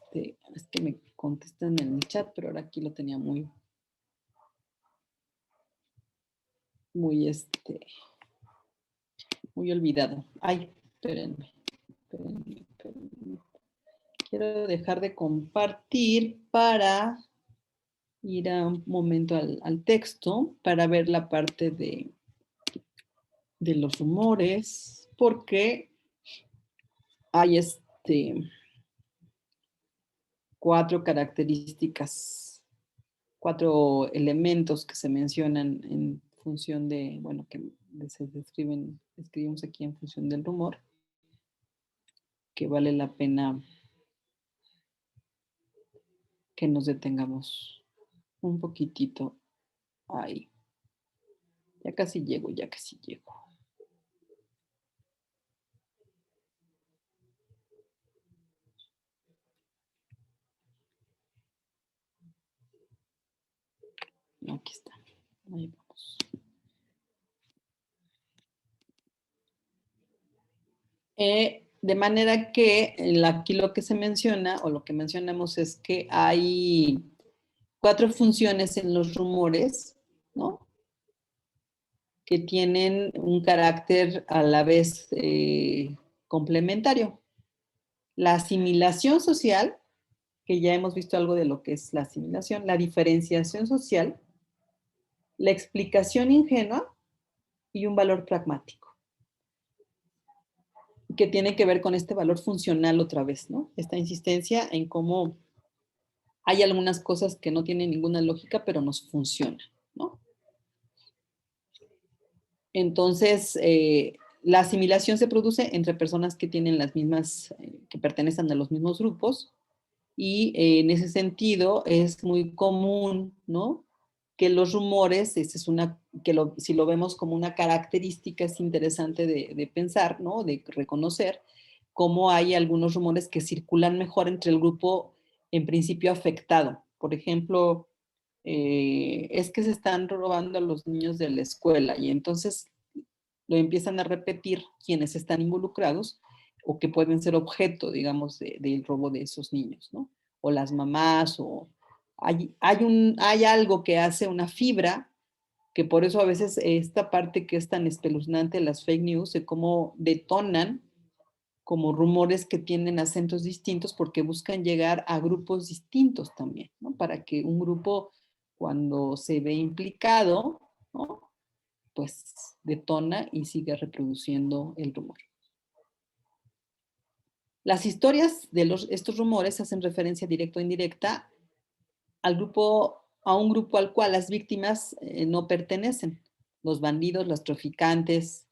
que me contestan en el chat, pero ahora aquí lo tenía muy, muy, muy olvidado. Ay, espérenme. Quiero dejar de compartir para ir a un momento al texto para ver la parte de los rumores, porque hay 4 características, 4 elementos que se mencionan en función de, bueno, que se escribimos aquí en función del rumor, que vale la pena que nos detengamos un poquitito ahí. Ya casi llego, ya casi llego. Aquí está. Ahí vamos. De manera que aquí lo que se menciona, o lo que mencionamos es que hay 4 funciones en los rumores, ¿no? Que tienen un carácter a la vez complementario. La asimilación social, que ya hemos visto algo de lo que es la asimilación, la diferenciación social, la explicación ingenua y un valor pragmático, que tiene que ver con este valor funcional otra vez, ¿no? Esta insistencia en cómo hay algunas cosas que no tienen ninguna lógica, pero nos funcionan, ¿no? Entonces, la asimilación se produce entre personas que tienen las mismas, que pertenecen a los mismos grupos, y en ese sentido es muy común, ¿no? Que los rumores, si lo vemos como una característica, es interesante de pensar, ¿no? De reconocer cómo hay algunos rumores que circulan mejor entre el grupo en principio afectado. Por ejemplo, es que se están robando a los niños de la escuela y entonces lo empiezan a repetir quienes están involucrados o que pueden ser objeto, digamos, del robo de esos niños, ¿no? O las mamás, o hay algo que hace una fibra, que por eso a veces esta parte que es tan espeluznante, las fake news, de cómo detonan como rumores que tienen acentos distintos porque buscan llegar a grupos distintos también, ¿no? Para que un grupo, cuando se ve implicado, ¿no? Pues detona y sigue reproduciendo el rumor. Las historias de estos rumores hacen referencia directa o indirecta a un grupo al cual las víctimas no pertenecen. Los bandidos, los traficantes,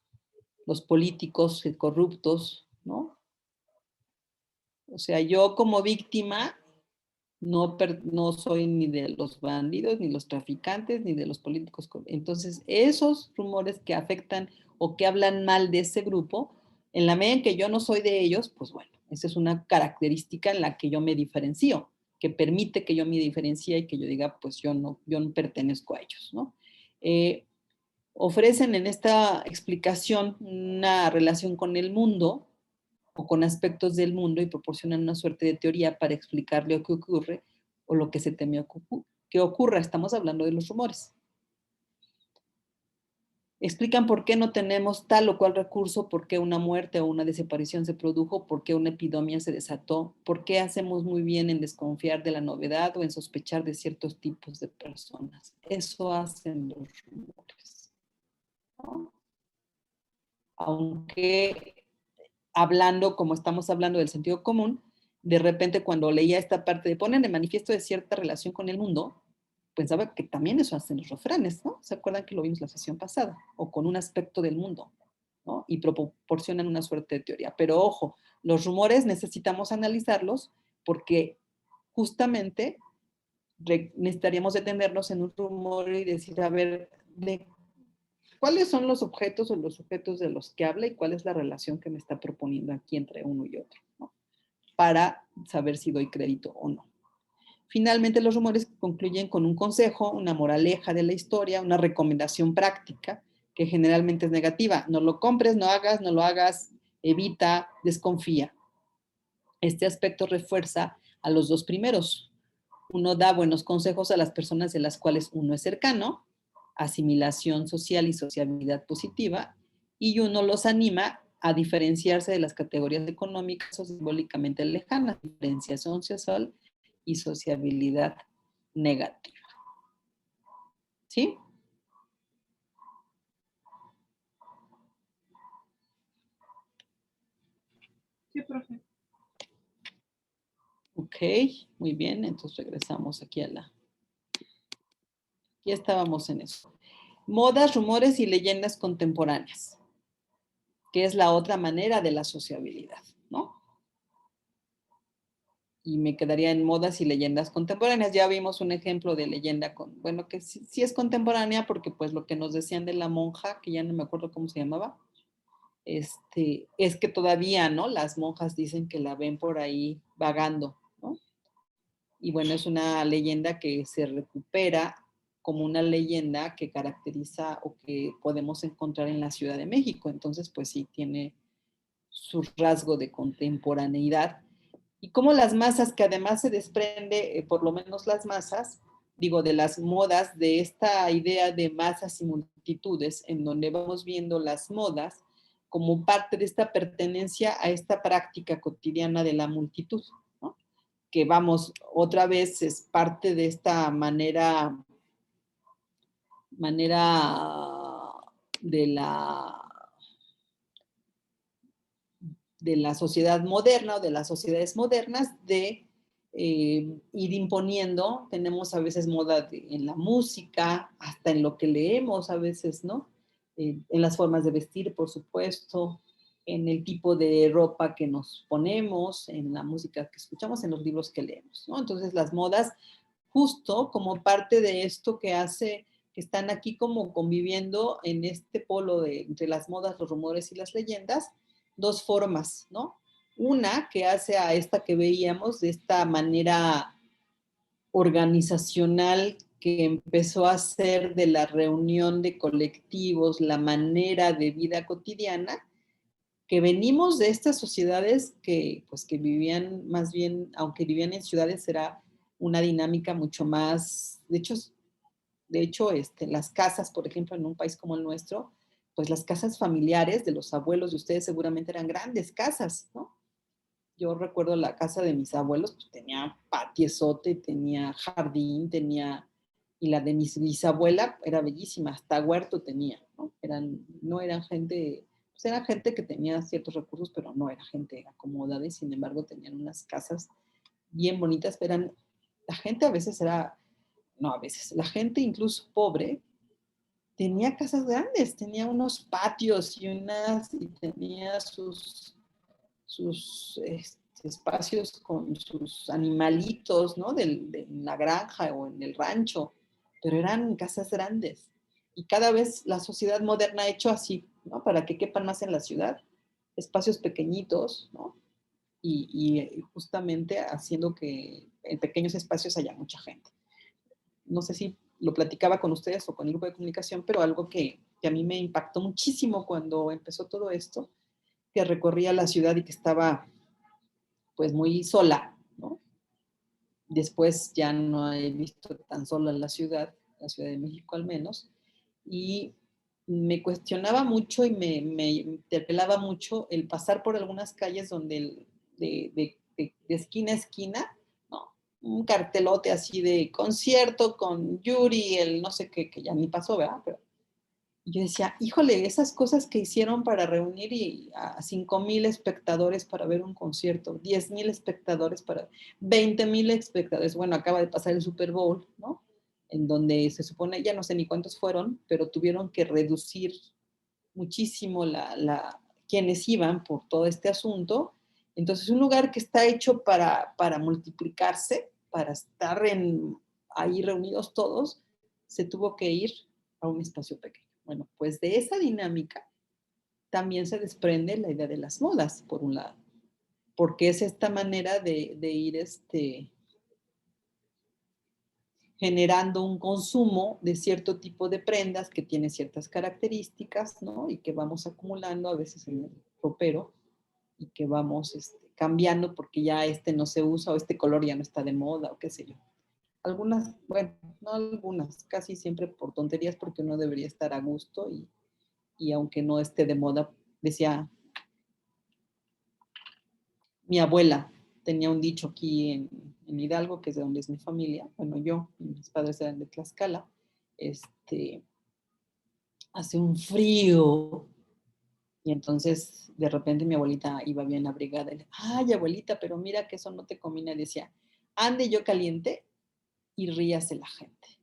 los políticos corruptos, ¿no? O sea, yo como víctima no soy ni de los bandidos, ni los traficantes, ni de los políticos. Entonces, esos rumores que afectan o que hablan mal de ese grupo, en la medida en que yo no soy de ellos, pues bueno, esa es una característica en la que yo me diferencio, que permite que yo me diferencie y que yo diga, pues yo no pertenezco a ellos, ¿no? Ofrecen en esta explicación una relación con el mundo o con aspectos del mundo y proporcionan una suerte de teoría para explicar lo que ocurre o lo que se teme que ocurra. Estamos hablando de los rumores. Explican por qué no tenemos tal o cual recurso, por qué una muerte o una desaparición se produjo, por qué una epidemia se desató, por qué hacemos muy bien en desconfiar de la novedad o en sospechar de ciertos tipos de personas. Eso hacen los rumores, ¿no? Aunque hablando, como estamos hablando del sentido común, de repente cuando leía esta parte de ponen de manifiesto de cierta relación con el mundo, pensaba que también eso hacen los refranes, ¿no? ¿Se acuerdan que lo vimos la sesión pasada? O con un aspecto del mundo, ¿no? Y proporcionan una suerte de teoría. Pero ojo, los rumores necesitamos analizarlos porque justamente necesitaríamos detenernos en un rumor y decir, a ver, ¿cuáles son los objetos o los sujetos de los que habla y cuál es la relación que me está proponiendo aquí entre uno y otro, ¿no? Para saber si doy crédito o no. Finalmente, los rumores concluyen con un consejo, una moraleja de la historia, una recomendación práctica, que generalmente es negativa. No lo compres, no lo hagas, evita, desconfía. Este aspecto refuerza a los dos primeros. Uno da buenos consejos a las personas de las cuales uno es cercano, asimilación social y sociabilidad positiva, y uno los anima a diferenciarse de las categorías económicas o simbólicamente lejanas, diferenciación social y sociabilidad negativa. ¿Sí? Sí, profe. Ok, muy bien, entonces regresamos aquí ya estábamos en eso. Modas, rumores y leyendas contemporáneas, que es la otra manera de la sociabilidad, ¿no? Y me quedaría en modas y leyendas contemporáneas. Ya vimos un ejemplo de leyenda, bueno, que sí es contemporánea porque pues lo que nos decían de la monja, que ya no me acuerdo cómo se llamaba, es que todavía, ¿no? Las monjas dicen que la ven por ahí vagando, ¿no? Y bueno, es una leyenda que se recupera como una leyenda que caracteriza o que podemos encontrar en la Ciudad de México. Entonces, pues sí, tiene su rasgo de contemporaneidad. Y como las masas, que además se desprende, por lo menos las masas, digo, de las modas, de esta idea de masas y multitudes, en donde vamos viendo las modas como parte de esta pertenencia a esta práctica cotidiana de la multitud, ¿no? Que vamos, otra vez es parte de esta manera de la sociedad moderna o de las sociedades modernas de ir imponiendo. Tenemos a veces moda en la música, hasta en lo que leemos a veces, ¿no? En las formas de vestir, por supuesto, en el tipo de ropa que nos ponemos, en la música que escuchamos, en los libros que leemos, ¿no? Entonces las modas, justo como parte de esto que hace que están aquí como conviviendo en este polo entre las modas, los rumores y las leyendas, dos formas, ¿no? Una que hace a esta que veíamos, de esta manera organizacional que empezó a ser de la reunión de colectivos, la manera de vida cotidiana, que venimos de estas sociedades que, pues, que vivían más bien, aunque vivían en ciudades, era una dinámica mucho más, de hecho, las casas, por ejemplo, en un país como el nuestro, pues las casas familiares de los abuelos de ustedes seguramente eran grandes casas, ¿no? Yo recuerdo la casa de mis abuelos, pues tenía patiezote, tenía jardín, y la de mi bisabuela era bellísima, hasta huerto tenía, ¿no? No eran gente, pues era gente que tenía ciertos recursos, pero no era gente acomodada y sin embargo tenían unas casas bien bonitas, pero la gente a veces la gente incluso pobre tenía casas grandes, tenía unos patios y tenía sus espacios con sus animalitos, ¿no? En la granja o en el rancho, pero eran casas grandes. Y cada vez la sociedad moderna ha hecho así, ¿no? Para que quepan más en la ciudad, espacios pequeñitos, ¿no? Y justamente haciendo que en pequeños espacios haya mucha gente. No sé si lo platicaba con ustedes o con el grupo de comunicación, pero algo que a mí me impactó muchísimo cuando empezó todo esto, que recorría la ciudad y que estaba pues muy sola, ¿no? Después ya no he visto tan sola la Ciudad de México al menos, y me cuestionaba mucho y me interpelaba mucho el pasar por algunas calles donde de esquina a esquina, ¿no? Un cartelote así de concierto con Yuri, el no sé qué, que ya ni pasó, ¿verdad? Pero yo decía, híjole, esas cosas que hicieron para reunir a 5,000 espectadores para ver un concierto, 10,000 espectadores 20,000 espectadores. Bueno, acaba de pasar el Super Bowl, ¿no? En donde se supone, ya no sé ni cuántos fueron, pero tuvieron que reducir muchísimo quienes iban por todo este asunto. Entonces, un lugar que está hecho para multiplicarse, para estar ahí reunidos todos, se tuvo que ir a un espacio pequeño. Bueno, pues de esa dinámica también se desprende la idea de las modas, por un lado, porque es esta manera de ir generando un consumo de cierto tipo de prendas que tiene ciertas características, ¿no? Y que vamos acumulando a veces en el ropero y que vamos cambiando porque ya no se usa o este color ya no está de moda o qué sé yo. Algunas, bueno, no algunas, casi siempre por tonterías porque uno debería estar a gusto y aunque no esté de moda, decía mi abuela, tenía un dicho aquí en Hidalgo, que es de donde es mi familia, bueno, mis padres eran de Tlaxcala, hace un frío, y entonces de repente mi abuelita iba bien abrigada, y le, ay abuelita, pero mira que eso no te combina, y decía, ande yo caliente y ríase la gente,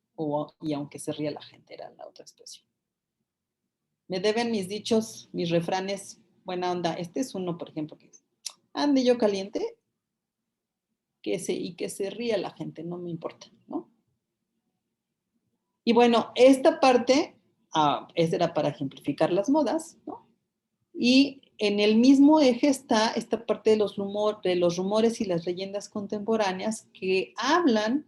y aunque se ría la gente, era la otra expresión. Me deben mis dichos, mis refranes, buena onda. Este es uno, por ejemplo, que es, ande yo caliente, que se ría la gente, no me importa, ¿no? Y bueno, esta parte, esta era para ejemplificar las modas, ¿no? Y en el mismo eje está esta parte de los rumores y las leyendas contemporáneas que hablan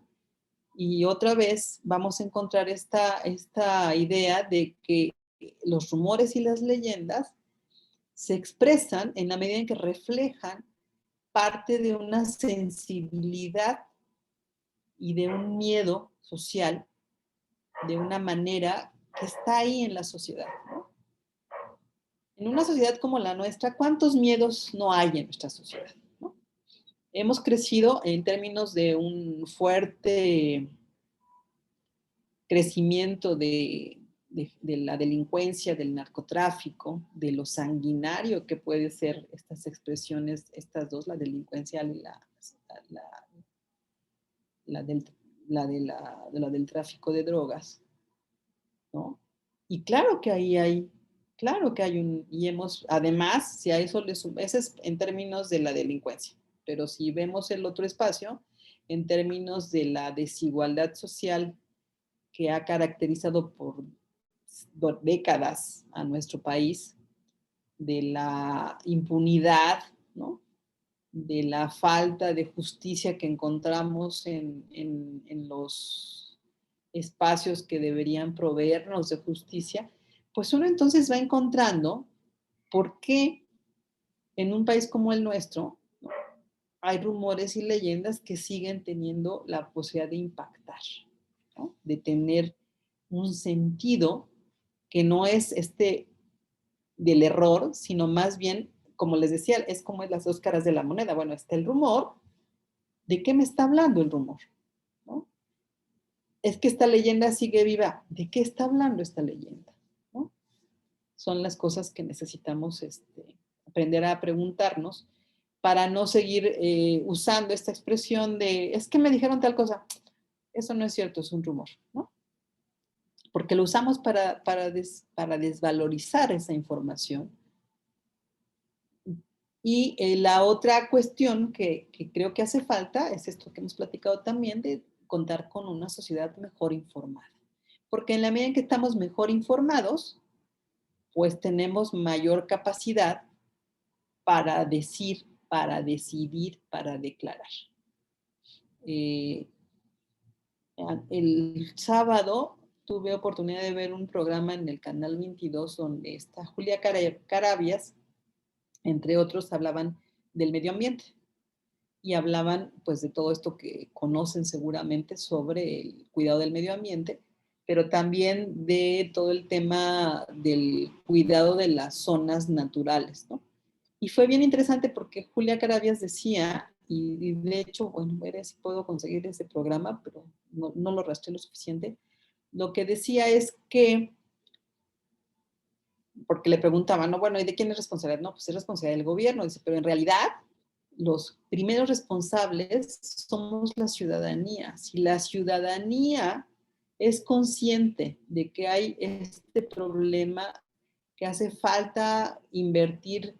Y otra vez vamos a encontrar esta idea de que los rumores y las leyendas se expresan en la medida en que reflejan parte de una sensibilidad y de un miedo social, de una manera que está ahí en la sociedad, ¿no? En una sociedad como la nuestra, ¿cuántos miedos no hay en nuestra sociedad, ¿no? Hemos crecido en términos de un fuerte crecimiento de la delincuencia, del narcotráfico, de lo sanguinario que puede ser estas expresiones, estas dos, la delincuencia y la del tráfico de drogas, ¿no? Y claro que ahí hay, claro que hay además, si a eso ese es en términos de la delincuencia, pero si vemos el otro espacio, en términos de la desigualdad social que ha caracterizado por décadas a nuestro país, de la impunidad, ¿no? De la falta de justicia que encontramos en los espacios que deberían proveernos de justicia, pues uno entonces va encontrando por qué en un país como el nuestro, ¿no?, hay rumores y leyendas que siguen teniendo la posibilidad de impactar, ¿no?, de tener un sentido que no es del error, sino más bien, como les decía, es como las dos caras de la moneda. Bueno, está el rumor. ¿De qué me está hablando el rumor? ¿No? Es que esta leyenda sigue viva. ¿De qué está hablando esta leyenda? ¿No? Son las cosas que necesitamos aprender a preguntarnos para no seguir usando esta expresión de, es que me dijeron tal cosa. Eso no es cierto, es un rumor, ¿no? Porque lo usamos para desvalorizar esa información. Y la otra cuestión que creo que hace falta es esto que hemos platicado también, de contar con una sociedad mejor informada. Porque en la medida en que estamos mejor informados, pues tenemos mayor capacidad para decir, para decidir, para declarar. El sábado tuve oportunidad de ver un programa en el Canal 22 donde está Julia Carabias, entre otros, hablaban del medio ambiente y hablaban pues de todo esto que conocen seguramente sobre el cuidado del medio ambiente, pero también de todo el tema del cuidado de las zonas naturales, ¿no? Y fue bien interesante porque Julia Carabias decía, y de hecho, bueno, veré si puedo conseguir ese programa, pero no lo rastreé lo suficiente, lo que decía es que, porque le preguntaban, no, bueno, ¿y de quién es responsabilidad? No, pues es responsabilidad del gobierno, dice, pero en realidad los primeros responsables somos la ciudadanía. Si la ciudadanía es consciente de que hay este problema, que hace falta invertir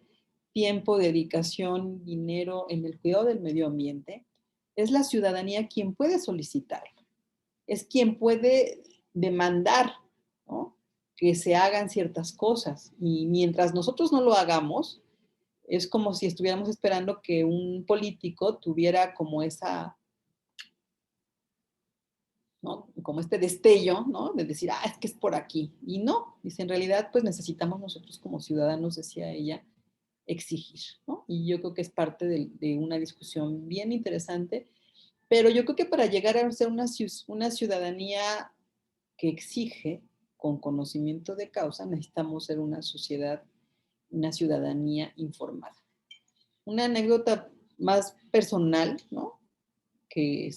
tiempo, dedicación, dinero en el cuidado del medio ambiente, es la ciudadanía quien puede solicitarlo, es quien puede demandar, ¿no?, que se hagan ciertas cosas. Y mientras nosotros no lo hagamos, es como si estuviéramos esperando que un político tuviera como esa, ¿no?, como este destello, ¿no?, de decir, es que es por aquí. Y no, dice, en realidad, pues necesitamos nosotros como ciudadanos, decía ella, exigir, ¿no? Y yo creo que es parte de una discusión bien interesante, pero yo creo que para llegar a ser una ciudadanía que exige con conocimiento de causa, necesitamos ser una sociedad, una ciudadanía informada. Una anécdota más personal, ¿no?, que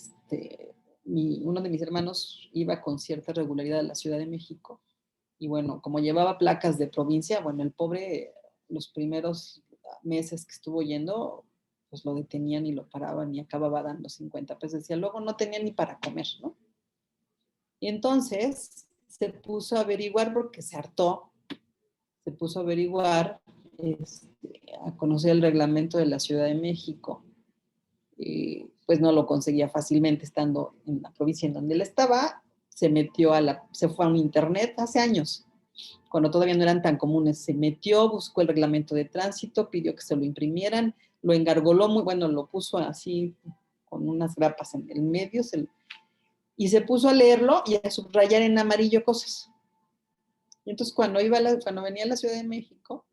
uno de mis hermanos iba con cierta regularidad a la Ciudad de México y bueno, como llevaba placas de provincia, bueno, el pobre, los primeros meses que estuvo yendo, pues lo detenían y lo paraban y acababa dando 50 pesos. Decía, luego no tenía ni para comer, ¿no? Y entonces se puso a averiguar porque se hartó, se puso a averiguar, a conocer el reglamento de la Ciudad de México. Pues no lo conseguía fácilmente estando en la provincia en donde él estaba, se fue a un internet hace años, cuando todavía no eran tan comunes, se metió, buscó el reglamento de tránsito, pidió que se lo imprimieran, lo engargoló muy bueno, lo puso así con unas grapas en el medio, Y se puso a leerlo y a subrayar en amarillo cosas. Y entonces cuando venía a la Ciudad de México,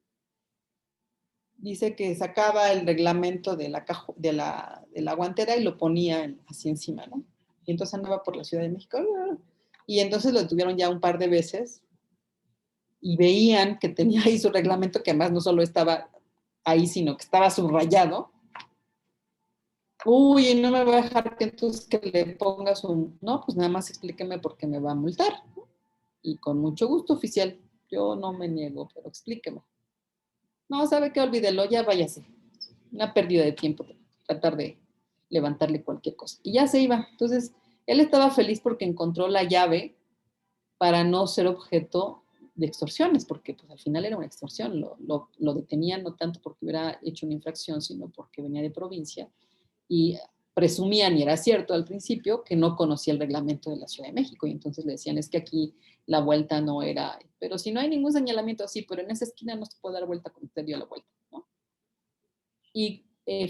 dice que sacaba el reglamento de la guantera y lo ponía así encima, ¿no? Y entonces andaba por la Ciudad de México. Y entonces lo detuvieron ya un par de veces y veían que tenía ahí su reglamento, que además no solo estaba ahí, sino que estaba subrayado. Uy, no me voy a dejar que entonces que le pongas un... No, pues nada más explíqueme por qué me va a multar. Y con mucho gusto, oficial. Yo no me niego, pero explíqueme. No, ¿sabe qué? Olvídelo, ya váyase. Una pérdida de tiempo tratar de levantarle cualquier cosa. Y ya se iba. Entonces, él estaba feliz porque encontró la llave para no ser objeto de extorsiones, porque pues al final era una extorsión. Lo detenían no tanto porque hubiera hecho una infracción, sino porque venía de provincia y presumían, y era cierto al principio, que no conocía el reglamento de la Ciudad de México, y entonces le decían, es que aquí la vuelta no era, pero si no hay ningún señalamiento así, pero en esa esquina no se puede dar vuelta como usted dio la vuelta, ¿no? Y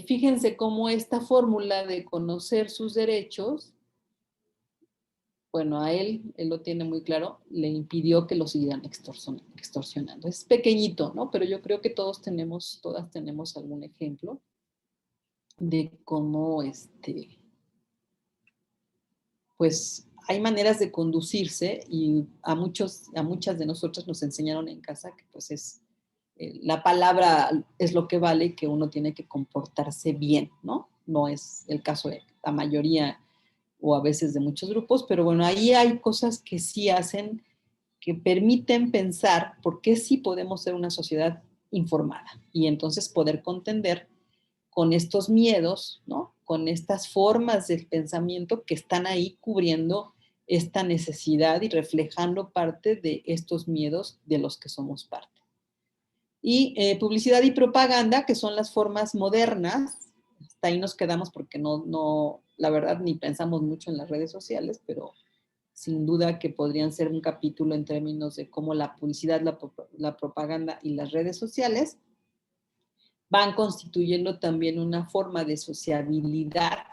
fíjense cómo esta fórmula de conocer sus derechos, bueno, a él lo tiene muy claro, le impidió que lo siguieran extorsionando. Es pequeñito, ¿no? Pero yo creo que todas tenemos algún ejemplo de cómo, pues, hay maneras de conducirse y a muchas de nosotras nos enseñaron en casa que, pues, la palabra es lo que vale y que uno tiene que comportarse bien, ¿no? No es el caso de la mayoría o a veces de muchos grupos, pero bueno, ahí hay cosas que sí hacen, que permiten pensar por qué sí podemos ser una sociedad informada y entonces poder contender con estos miedos, ¿no? Con estas formas del pensamiento que están ahí cubriendo esta necesidad y reflejando parte de estos miedos de los que somos parte. Y publicidad y propaganda, que son las formas modernas, hasta ahí nos quedamos porque no, la verdad, ni pensamos mucho en las redes sociales, pero sin duda que podrían ser un capítulo en términos de cómo la publicidad, la propaganda y las redes sociales van constituyendo también una forma de sociabilidad.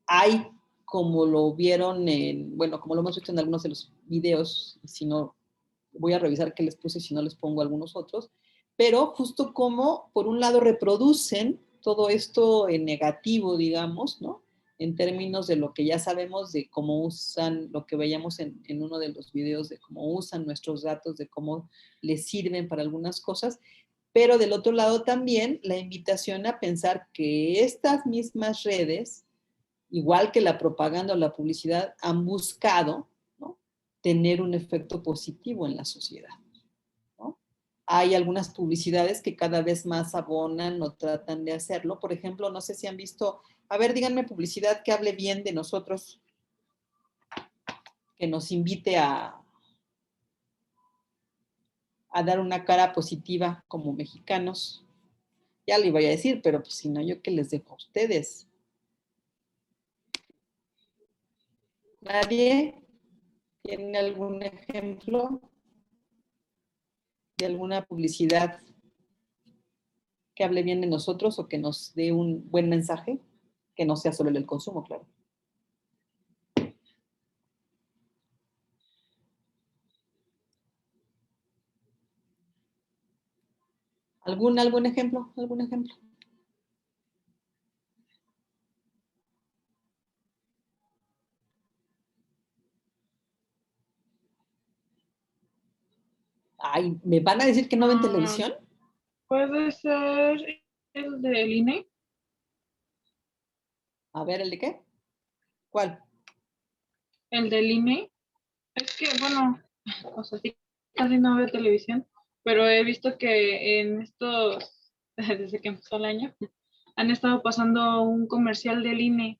Hay, como lo vieron como lo hemos visto en algunos de los videos, si no, voy a revisar qué les puse, si no les pongo algunos otros, pero justo como, por un lado, reproducen todo esto en negativo, digamos, ¿no? En términos de lo que ya sabemos, de cómo usan, lo que veíamos en uno de los videos, de cómo usan nuestros datos, de cómo les sirven para algunas cosas, pero del otro lado también la invitación a pensar que estas mismas redes, igual que la propaganda o la publicidad, han buscado, ¿no?, tener un efecto positivo en la sociedad, ¿no? Hay algunas publicidades que cada vez más abonan o tratan de hacerlo. Por ejemplo, no sé si han visto, a ver, díganme publicidad que hable bien de nosotros, que nos invite a dar una cara positiva como mexicanos. Ya le iba a decir, pero pues si no, yo qué les dejo a ustedes. ¿Nadie tiene algún ejemplo de alguna publicidad que hable bien de nosotros o que nos dé un buen mensaje? Que no sea solo el del consumo, claro. ¿Algún ejemplo? ¿Algún ejemplo? Ay, ¿me van a decir que no ven televisión? Puede ser el del INE. A ver, ¿el de qué? ¿Cuál? El del INE. Es que, bueno, o sea, sí, casi no veo televisión, pero he visto que en estos, desde que empezó el año, han estado pasando un comercial del INE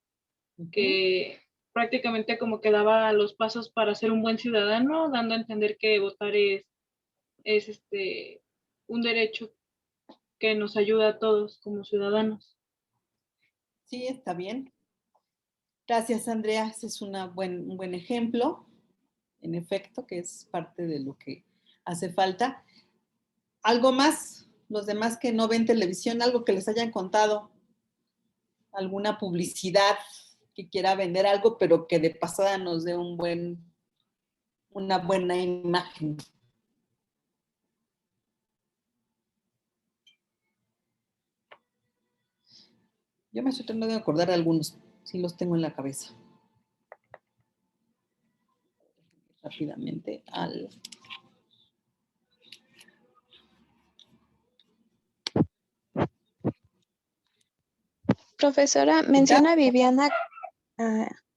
que prácticamente como que daba los pasos para ser un buen ciudadano, dando a entender que votar es un derecho que nos ayuda a todos como ciudadanos. Sí, está bien. Gracias, Andrea. Ese es un buen ejemplo, en efecto, que es parte de lo que hace falta. ¿Algo más? Los demás que no ven televisión, algo que les hayan contado, alguna publicidad que quiera vender algo, pero que de pasada nos dé una buena imagen. Yo me estoy tratando de acordar de algunos, sí los tengo en la cabeza. Rápidamente al... Profesora, menciona Viviana.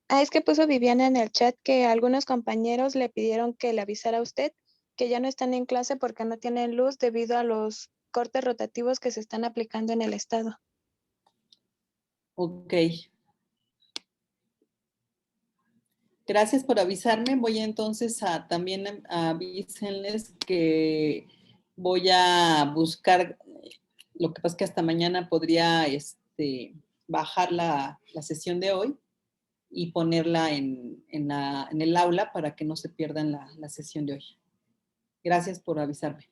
Es que puso Viviana en el chat que algunos compañeros le pidieron que le avisara a usted que ya no están en clase porque no tienen luz debido a los cortes rotativos que se están aplicando en el estado. Ok. Gracias por avisarme. Voy entonces a también avísenles que voy a buscar, lo que pasa es que hasta mañana podría bajar la sesión de hoy y ponerla en el aula para que no se pierdan la sesión de hoy. Gracias por avisarme.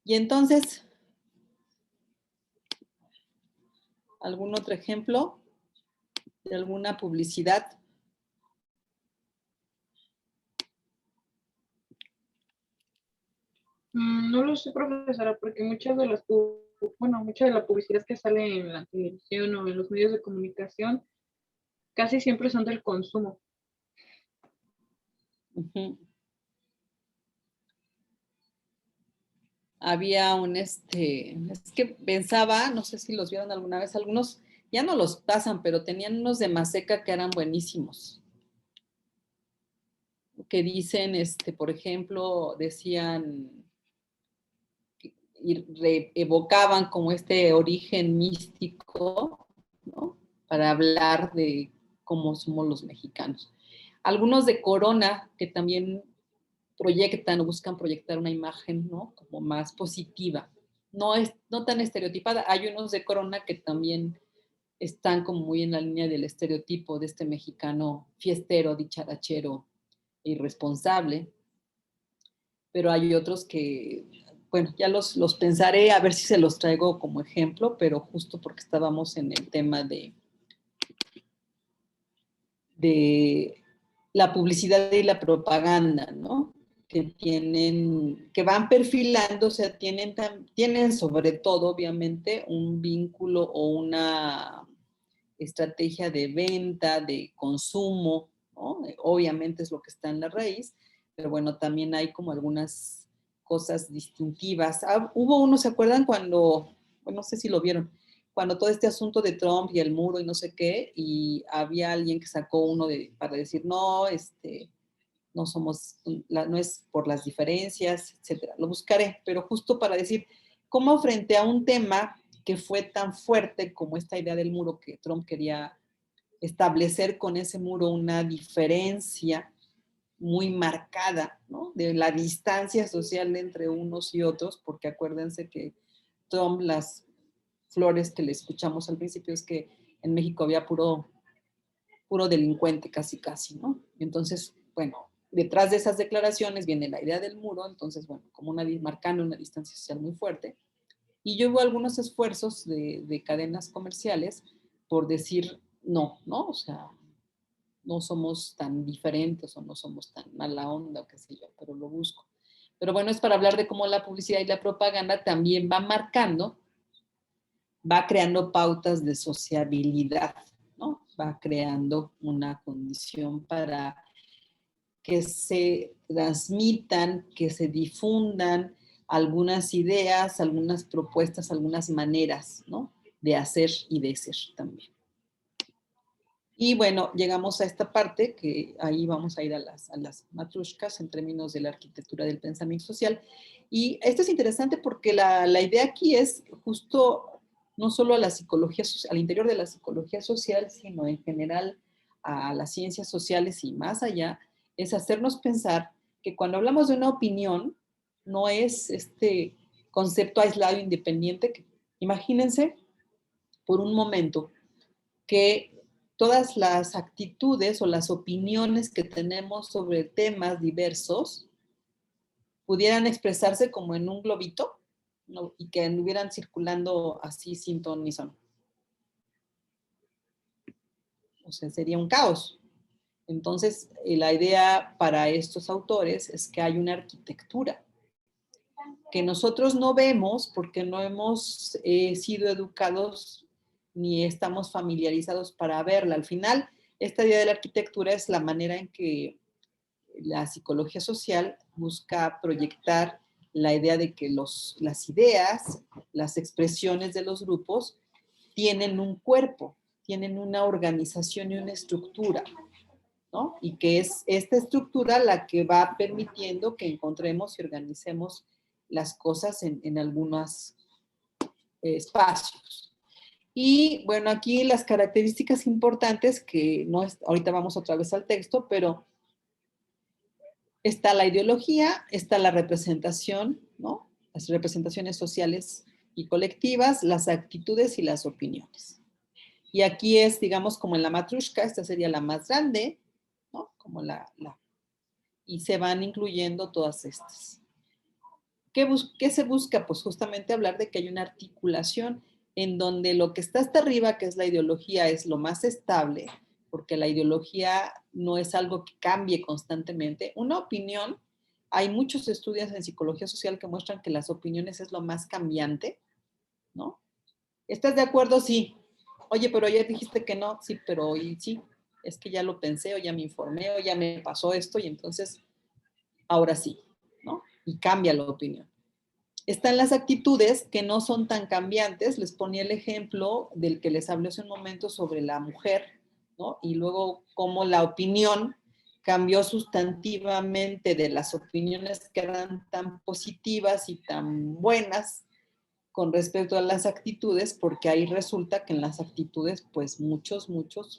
Y entonces, ¿algún otro ejemplo de alguna publicidad? No lo sé, profesora, porque muchas de mucha de la publicidad que sale en la televisión o en los medios de comunicación casi siempre son del consumo. Uh-huh. Había es que pensaba, no sé si los vieron alguna vez, algunos ya no los pasan, pero tenían unos de Maseca que eran buenísimos. Que dicen, por ejemplo, decían, y evocaban como este origen místico, ¿no? Para hablar de cómo somos los mexicanos. Algunos de Corona que también proyectan o buscan proyectar una imagen, ¿no? Como más positiva. No tan estereotipada. Hay unos de Corona que también están como muy en la línea del estereotipo de este mexicano fiestero, dicharachero, irresponsable. Pero hay otros que, bueno, ya los pensaré a ver si se los traigo como ejemplo, pero justo porque estábamos en el tema de la publicidad y la propaganda, ¿no? Que van perfilando, o sea, tienen sobre todo, obviamente, un vínculo o una estrategia de venta, de consumo, ¿no? Obviamente es lo que está en la raíz, pero bueno, también hay como algunas cosas distintivas. Hubo uno, ¿se acuerdan cuando, bueno, no sé si lo vieron, cuando todo este asunto de Trump y el muro y no sé qué, y había alguien que sacó uno para decir, no, no somos, no es por las diferencias, etcétera. Lo buscaré, pero justo para decir cómo frente a un tema que fue tan fuerte como esta idea del muro, que Trump quería establecer con ese muro una diferencia muy marcada, ¿no? De la distancia social entre unos y otros, porque acuérdense que Trump, las flores que le escuchamos al principio es que en México había puro delincuente casi, ¿no? Entonces, bueno, detrás de esas declaraciones viene la idea del muro, entonces, bueno, como marcando una distancia social muy fuerte. Y yo hubo algunos esfuerzos de cadenas comerciales por decir no, ¿no? O sea, no somos tan diferentes o no somos tan mala onda o qué sé yo, pero lo busco. Pero bueno, es para hablar de cómo la publicidad y la propaganda también va marcando, va creando pautas de sociabilidad, ¿no? Va creando una condición para que se transmitan, que se difundan algunas ideas, algunas propuestas, algunas maneras, ¿no? De hacer y de ser también. Y bueno, llegamos a esta parte que ahí vamos a ir a las matrushkas en términos de la arquitectura del pensamiento social. Y esto es interesante porque la idea aquí es justo no solo a la psicología social, al interior de la psicología social, sino en general a las ciencias sociales y más allá, es hacernos pensar que cuando hablamos de una opinión, no es este concepto aislado independiente. Imagínense por un momento que todas las actitudes o las opiniones que tenemos sobre temas diversos pudieran expresarse como en un globito, ¿no? Y que anduvieran circulando así sin ton ni son. O sea, sería un caos. Entonces, la idea para estos autores es que hay una arquitectura que nosotros no vemos porque no hemos sido educados ni estamos familiarizados para verla. Al final, esta idea de la arquitectura es la manera en que la psicología social busca proyectar la idea de que las ideas, las expresiones de los grupos tienen un cuerpo, tienen una organización y una estructura, ¿no? Y que es esta estructura la que va permitiendo que encontremos y organicemos las cosas en algunos espacios. Y bueno, aquí las características importantes que no es, ahorita vamos otra vez al texto, pero está la ideología, está la representación, ¿no? Las representaciones sociales y colectivas, las actitudes y las opiniones. Y aquí es, digamos, como en la matrushka, esta sería la más grande, ¿no? Como y se van incluyendo todas estas. ¿Qué se busca? Pues justamente hablar de que hay una articulación en donde lo que está hasta arriba, que es la ideología, es lo más estable, porque la ideología no es algo que cambie constantemente. Una opinión, hay muchos estudios en psicología social que muestran que las opiniones es lo más cambiante, ¿no? ¿Estás de acuerdo? Sí. Oye, pero ayer dijiste que no. Sí, pero hoy sí. Es que ya lo pensé, o ya me informé, o ya me pasó esto, y entonces, ahora sí, ¿no? Y cambia la opinión. Están las actitudes que no son tan cambiantes. Les ponía el ejemplo del que les hablé hace un momento sobre la mujer, ¿no? Y luego cómo la opinión cambió sustantivamente de las opiniones que eran tan positivas y tan buenas con respecto a las actitudes, porque ahí resulta que en las actitudes, pues muchos,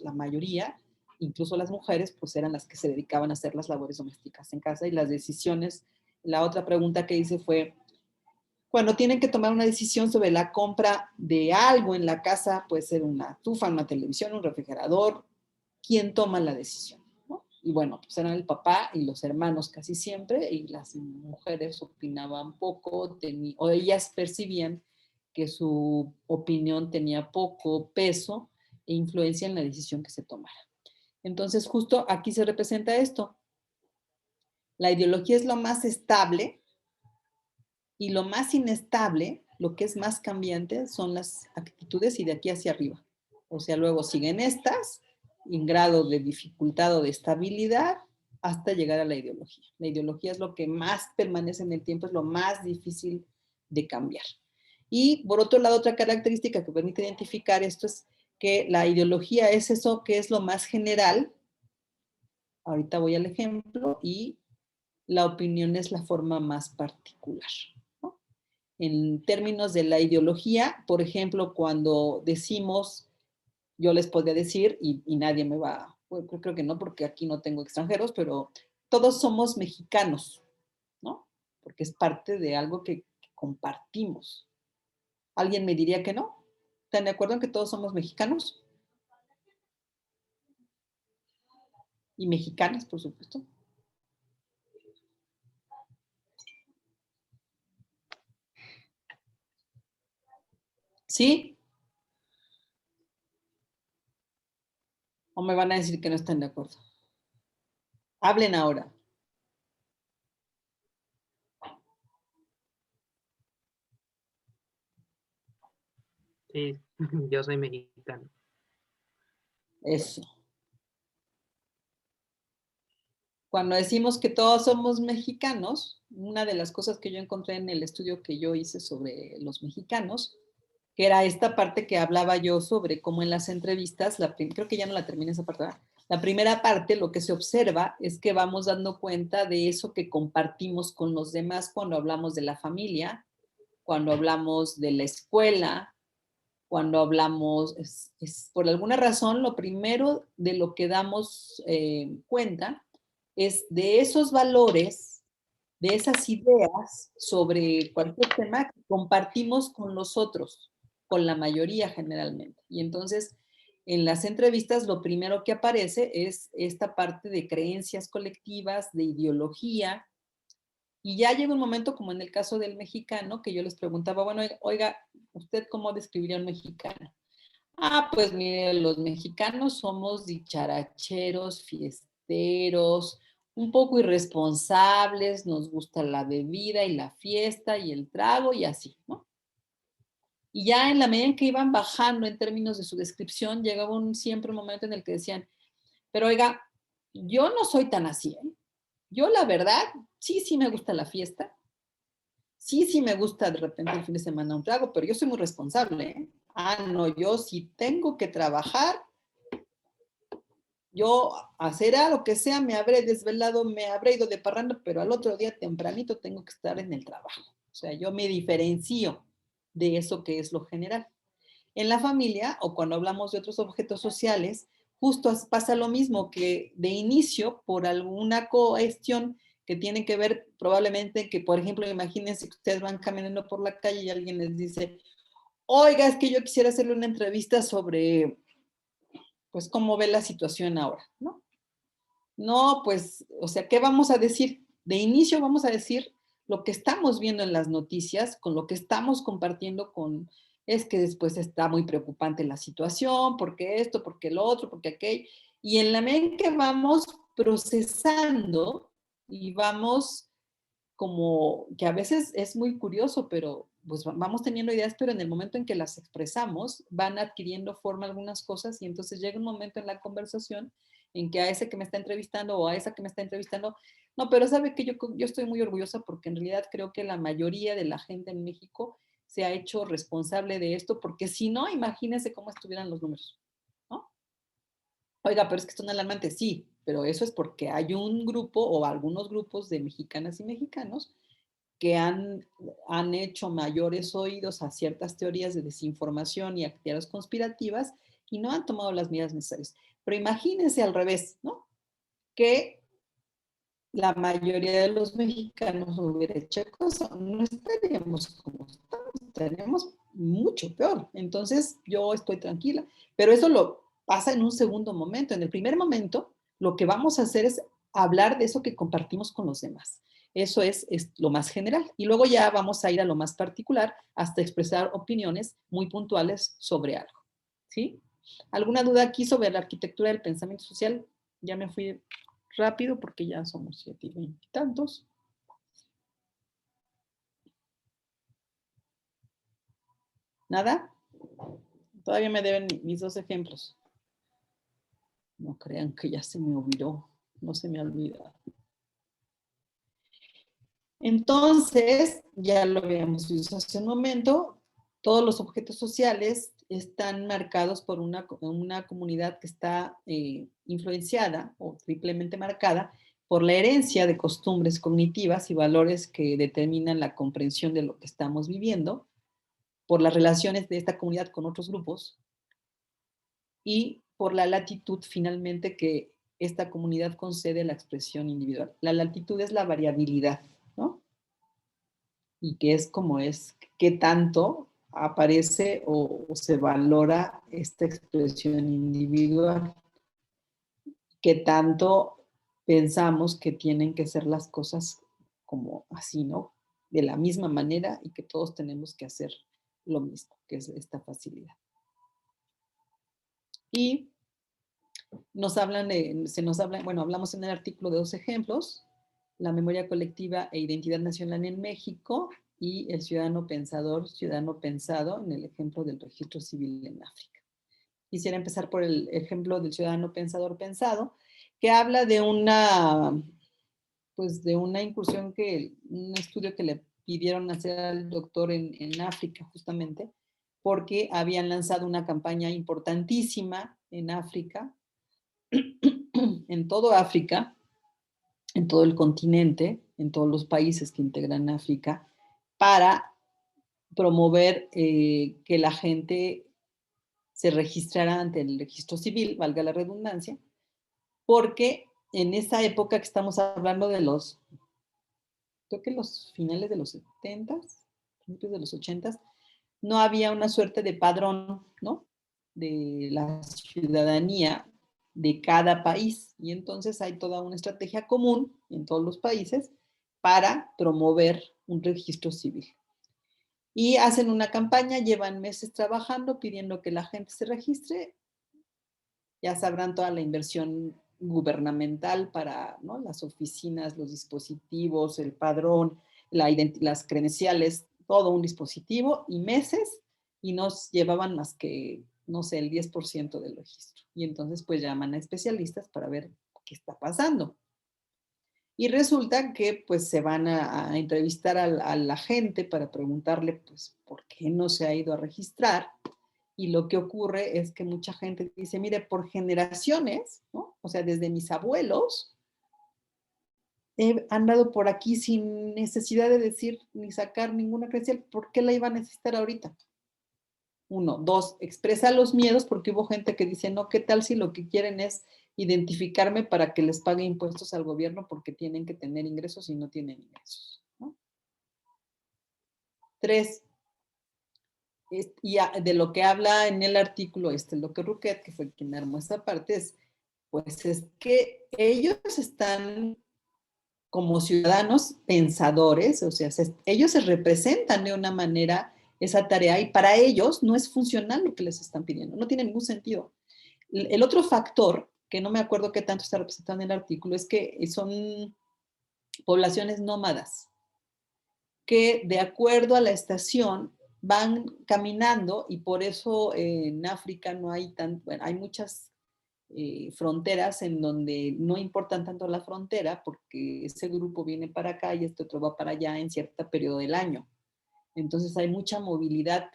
la mayoría, incluso las mujeres, pues eran las que se dedicaban a hacer las labores domésticas en casa y las decisiones. La otra pregunta que hice fue, cuando tienen que tomar una decisión sobre la compra de algo en la casa, puede ser una estufa, una televisión, un refrigerador, ¿quién toma la decisión? ¿No? Y bueno, pues eran el papá y los hermanos casi siempre, y las mujeres opinaban poco, o ellas percibían que su opinión tenía poco peso e influencia en la decisión que se tomara. Entonces, justo aquí se representa esto. La ideología es lo más estable, y lo más inestable, lo que es más cambiante, son las actitudes y de aquí hacia arriba. O sea, luego siguen estas, en grado de dificultad o de estabilidad, hasta llegar a la ideología. La ideología es lo que más permanece en el tiempo, es lo más difícil de cambiar. Y por otro lado, otra característica que permite identificar esto es que la ideología es eso que es lo más general. Ahorita voy al ejemplo, y la opinión es la forma más particular. En términos de la ideología, por ejemplo, cuando decimos, yo les podría decir, y nadie me va, bueno, creo que no, porque aquí no tengo extranjeros, pero todos somos mexicanos, ¿no? Porque es parte de algo que compartimos. ¿Alguien me diría que no? ¿Están de acuerdo en que todos somos mexicanos? Y mexicanas, por supuesto. ¿Sí? ¿O me van a decir que no están de acuerdo? Hablen ahora. Sí, yo soy mexicano. Eso. Cuando decimos que todos somos mexicanos, una de las cosas que yo encontré en el estudio que yo hice sobre los mexicanos, que era esta parte que hablaba yo sobre cómo en las entrevistas, creo que ya no la terminé esa parte, ¿verdad? La primera parte, lo que se observa es que vamos dando cuenta de eso que compartimos con los demás cuando hablamos de la familia, cuando hablamos de la escuela, cuando hablamos, por alguna razón, lo primero de lo que damos cuenta es de esos valores, de esas ideas sobre cualquier tema que compartimos con los otros, con la mayoría generalmente. Y entonces, en las entrevistas, lo primero que aparece es esta parte de creencias colectivas, de ideología. Y ya llega un momento, como en el caso del mexicano, que yo les preguntaba, bueno, oiga, ¿usted cómo describiría a un mexicano? Pues mire, los mexicanos somos dicharacheros, fiesteros, un poco irresponsables, nos gusta la bebida y la fiesta y el trago y así, ¿no? Y ya en la medida en que iban bajando en términos de su descripción, llegaba siempre un momento en el que decían, pero oiga, yo no soy tan así, ¿eh? Yo la verdad, sí me gusta la fiesta, sí me gusta de repente el fin de semana un trago, pero yo soy muy responsable, ¿eh? No, yo si tengo que trabajar, yo hacer lo que sea, me habré desvelado, me habré ido de parranda, pero al otro día tempranito tengo que estar en el trabajo. O sea, yo me diferencio de eso que es lo general. En la familia, o cuando hablamos de otros objetos sociales, justo pasa lo mismo, que de inicio, por alguna cuestión que tiene que ver probablemente que, por ejemplo, imagínense que ustedes van caminando por la calle y alguien les dice, oiga, es que yo quisiera hacerle una entrevista sobre, pues, cómo ve la situación ahora, ¿no? No, pues, o sea, ¿qué vamos a decir? De inicio vamos a decir lo que estamos viendo en las noticias, con lo que estamos compartiendo con, es que después está muy preocupante la situación, porque esto, porque lo otro, porque aquello. Y en la medida en que vamos procesando y vamos como, que a veces es muy curioso, pero pues vamos teniendo ideas, pero en el momento en que las expresamos, van adquiriendo forma algunas cosas y entonces llega un momento en la conversación en que a ese que me está entrevistando o a esa que me está entrevistando, no, pero sabe que yo estoy muy orgullosa porque en realidad creo que la mayoría de la gente en México se ha hecho responsable de esto, porque si no, imagínense cómo estuvieran los números, ¿no? Oiga, pero es que son alarmantes, sí, pero eso es porque hay un grupo o algunos grupos de mexicanas y mexicanos que han hecho mayores oídos a ciertas teorías de desinformación y actividades conspirativas y no han tomado las medidas necesarias. Pero imagínense al revés, ¿no? Que la mayoría de los mexicanos hubiera hecho cosas, no estaríamos como estamos, estaríamos mucho peor. Entonces, yo estoy tranquila, pero eso lo pasa en un segundo momento. En el primer momento, lo que vamos a hacer es hablar de eso que compartimos con los demás. Eso es lo más general. Y luego ya vamos a ir a lo más particular hasta expresar opiniones muy puntuales sobre algo. ¿Sí? ¿Alguna duda aquí sobre la arquitectura del pensamiento social? Ya me fui rápido porque ya somos 7:20 y tantos. ¿Nada? Todavía me deben mis 2 ejemplos. No crean que ya se me olvidó. No se me olvida. Entonces, ya lo habíamos visto hace un momento, todos los objetos sociales están marcados por una comunidad que está influenciada o triplemente marcada por la herencia de costumbres cognitivas y valores que determinan la comprensión de lo que estamos viviendo, por las relaciones de esta comunidad con otros grupos y por la latitud finalmente que esta comunidad concede a la expresión individual. La latitud es la variabilidad, ¿no? Y que es como es, qué tanto aparece o se valora esta expresión individual, qué tanto pensamos que tienen que ser las cosas como así, ¿no? De la misma manera y que todos tenemos que hacer lo mismo, que es esta facilidad. Y bueno, hablamos en el artículo de 2 ejemplos, la memoria colectiva e identidad nacional en México y el ciudadano pensador, ciudadano pensado en el ejemplo del registro civil en África. Quisiera empezar por el ejemplo del ciudadano pensador pensado, que habla de de una incursión un estudio que le pidieron hacer al doctor en África justamente, porque habían lanzado una campaña importantísima en África, en todo África, en todo el continente, en todos los países que integran África, para promover que la gente se registrara ante el registro civil, valga la redundancia, porque en esa época que estamos hablando de creo que los finales de los 70s, principios de los 80s, no había una suerte de padrón, ¿no? De la ciudadanía de cada país. Y entonces hay toda una estrategia común en todos los países para promover un registro civil. Y hacen una campaña, llevan meses trabajando, pidiendo que la gente se registre. Ya sabrán toda la inversión gubernamental para, ¿no?, las oficinas, los dispositivos, el padrón, las credenciales, todo un dispositivo y meses, y nos llevaban más que, no sé, el 10% del registro. Y entonces pues llaman a especialistas para ver qué está pasando. Y resulta que pues se van a entrevistar a la gente para preguntarle pues por qué no se ha ido a registrar. Y lo que ocurre es que mucha gente dice, mire, por generaciones, ¿no? O sea, desde mis abuelos, he andado por aquí sin necesidad de decir ni sacar ninguna credencial. ¿Por qué la iba a necesitar ahorita? Uno. Dos, expresa los miedos porque hubo gente que dice, no, ¿qué tal si lo que quieren es identificarme para que les pague impuestos al gobierno porque tienen que tener ingresos y no tienen ingresos, ¿no? Tres, y de lo que habla en el artículo el doctor Ruquet, que fue quien armó esta parte, pues es que ellos están como ciudadanos pensadores, o sea, ellos se representan de una manera esa tarea y para ellos no es funcional lo que les están pidiendo, no tiene ningún sentido. El otro factor, que no me acuerdo qué tanto está representado en el artículo, es que son poblaciones nómadas, que de acuerdo a la estación van caminando y por eso en África no hay bueno, hay muchas fronteras en donde no importan tanto la frontera porque ese grupo viene para acá y este otro va para allá en cierto periodo del año. Entonces hay mucha movilidad,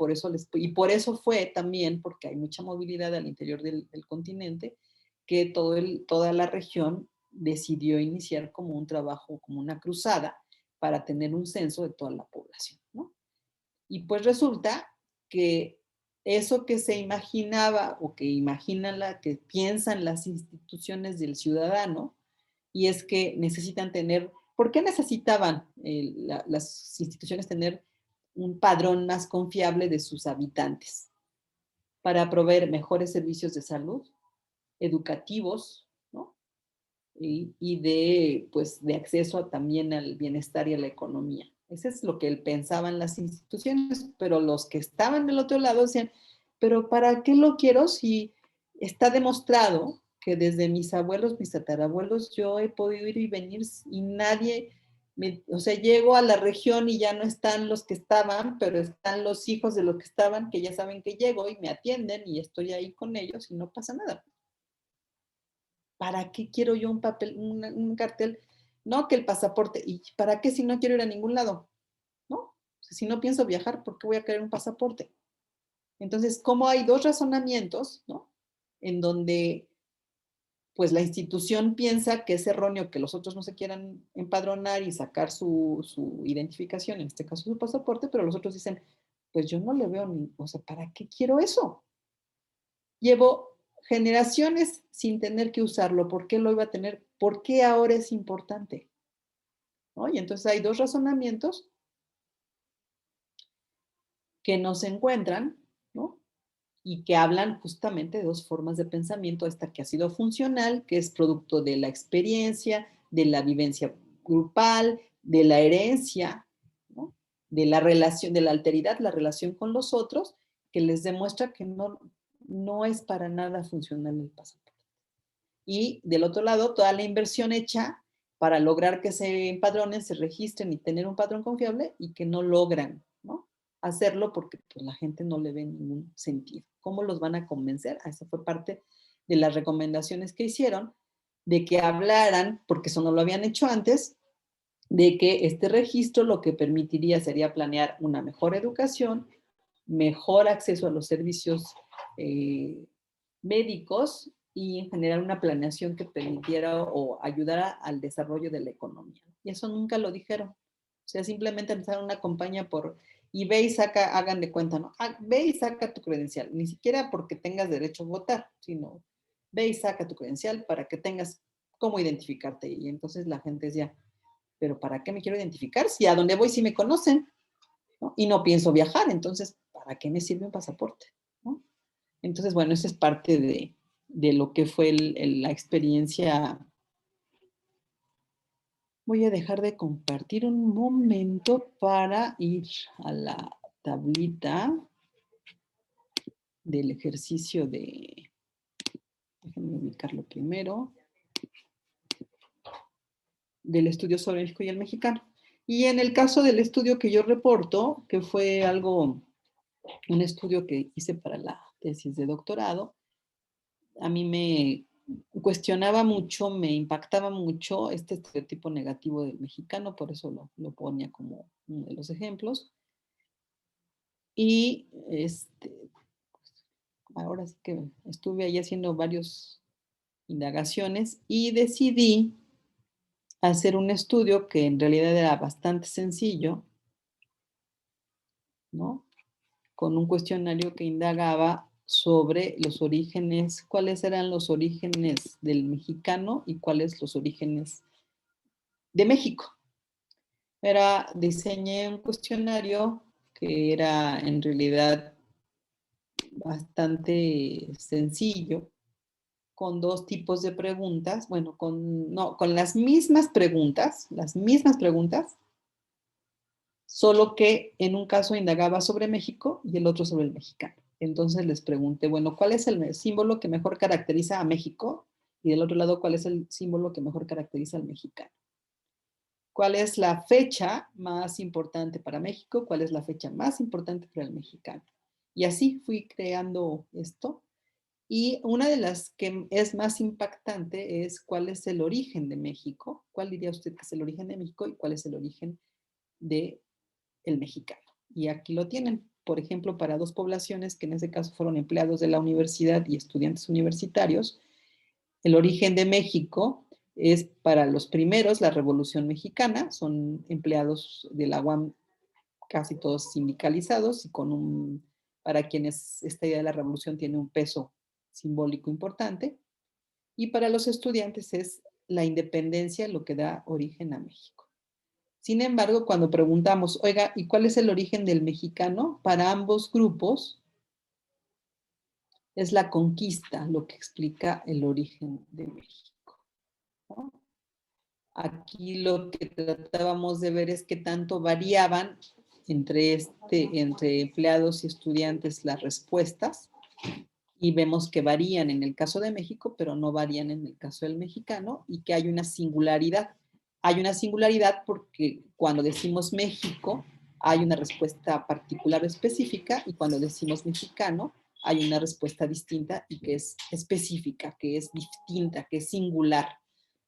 y por eso fue también, porque hay mucha movilidad al interior del continente, que toda la región decidió iniciar como un trabajo, como una cruzada, para tener un censo de toda la población, ¿no? Y pues resulta que eso que se imaginaba o que que piensan las instituciones del ciudadano, y es que necesitan tener, ¿por qué necesitaban las instituciones tener un padrón más confiable de sus habitantes? Para proveer mejores servicios de salud, educativos, ¿no? Y pues, de acceso también al bienestar y a la economía. Eso es lo que pensaban las instituciones, pero los que estaban del otro lado decían, pero ¿para qué lo quiero si está demostrado que desde mis abuelos, mis tatarabuelos, yo he podido ir y venir y nadie, o sea, llego a la región y ya no están los que estaban, pero están los hijos de los que estaban, que ya saben que llego y me atienden y estoy ahí con ellos y no pasa nada. ¿Para qué quiero yo un papel, un cartel? No, que el pasaporte. ¿Y para qué si no quiero ir a ningún lado? ¿No? O sea, si no pienso viajar, ¿por qué voy a querer un pasaporte? Entonces, como hay dos razonamientos, ¿no? En donde, pues, la institución piensa que es erróneo que los otros no se quieran empadronar y sacar su identificación, en este caso su pasaporte, pero los otros dicen, pues yo no le veo o sea, ¿para qué quiero eso? Llevo generaciones sin tener que usarlo. ¿Por qué lo iba a tener? ¿Por qué ahora es importante? ¿No? Y entonces hay dos razonamientos que no se encuentran, ¿no? Y que hablan justamente de dos formas de pensamiento, esta que ha sido funcional, que es producto de la experiencia, de la vivencia grupal, de la herencia, ¿no? De la relación, de la alteridad, la relación con los otros, que les demuestra que no es para nada funcional el pasaporte. Y del otro lado, toda la inversión hecha para lograr que se empadronen, se registren y tener un patrón confiable y que no logran, ¿no?, hacerlo porque pues, la gente no le ve ningún sentido. ¿Cómo los van a convencer? Esa fue parte de las recomendaciones que hicieron, de que hablaran, porque eso no lo habían hecho antes, de que este registro lo que permitiría sería planear una mejor educación, mejor acceso a los servicios médicos y en general una planeación que permitiera o ayudara al desarrollo de la economía. Y eso nunca lo dijeron. O sea, simplemente empezaron una campaña y ve y saca, hagan de cuenta, ¿no? Ve y saca tu credencial, ni siquiera porque tengas derecho a votar, sino ve y saca tu credencial para que tengas cómo identificarte. Y entonces la gente decía, pero ¿para qué me quiero identificar? Si a donde voy sí me conocen, ¿no? Y no pienso viajar, entonces, ¿para qué me sirve un pasaporte? ¿No? Entonces, bueno, eso es parte de lo que fue la experiencia. Voy a dejar de compartir un momento para ir a la tablita del ejercicio de, déjenme ubicarlo primero, del estudio sobre México y el mexicano. Y en el caso del estudio que yo reporto, que fue un estudio que hice para la tesis de doctorado, a mí me cuestionaba mucho, me impactaba mucho este estereotipo negativo del mexicano, por eso lo ponía como uno de los ejemplos. Y ahora sí que estuve ahí haciendo varias indagaciones y decidí hacer un estudio que en realidad era bastante sencillo, ¿no? Con un cuestionario que indagaba sobre los orígenes, cuáles eran los orígenes del mexicano y cuáles los orígenes de México. Diseñé un cuestionario que era en realidad bastante sencillo, con dos tipos de preguntas, bueno, con las mismas preguntas, solo que en un caso indagaba sobre México y el otro sobre el mexicano. Entonces les pregunté, bueno, ¿cuál es el símbolo que mejor caracteriza a México? Y del otro lado, ¿cuál es el símbolo que mejor caracteriza al mexicano? ¿Cuál es la fecha más importante para México? ¿Cuál es la fecha más importante para el mexicano? Y así fui creando esto. Y una de las que es más impactante es cuál es el origen de México. ¿Cuál diría usted que es el origen de México y cuál es el origen del mexicano? Y aquí lo tienen. Por ejemplo, para dos poblaciones que en ese caso fueron empleados de la universidad y estudiantes universitarios, el origen de México es para los primeros la Revolución Mexicana, son empleados de la UAM casi todos sindicalizados y para quienes esta idea de la revolución tiene un peso simbólico importante. Y para los estudiantes es la independencia lo que da origen a México. Sin embargo, cuando preguntamos, oiga, ¿y cuál es el origen del mexicano? Para ambos grupos es la conquista lo que explica el origen de México, ¿no? Aquí lo que tratábamos de ver es qué tanto variaban entre empleados y estudiantes las respuestas, y vemos que varían en el caso de México, pero no varían en el caso del mexicano, y que hay una singularidad. Hay una singularidad porque cuando decimos México hay una respuesta particular o específica, y cuando decimos mexicano hay una respuesta distinta y que es específica, que es distinta, que es singular,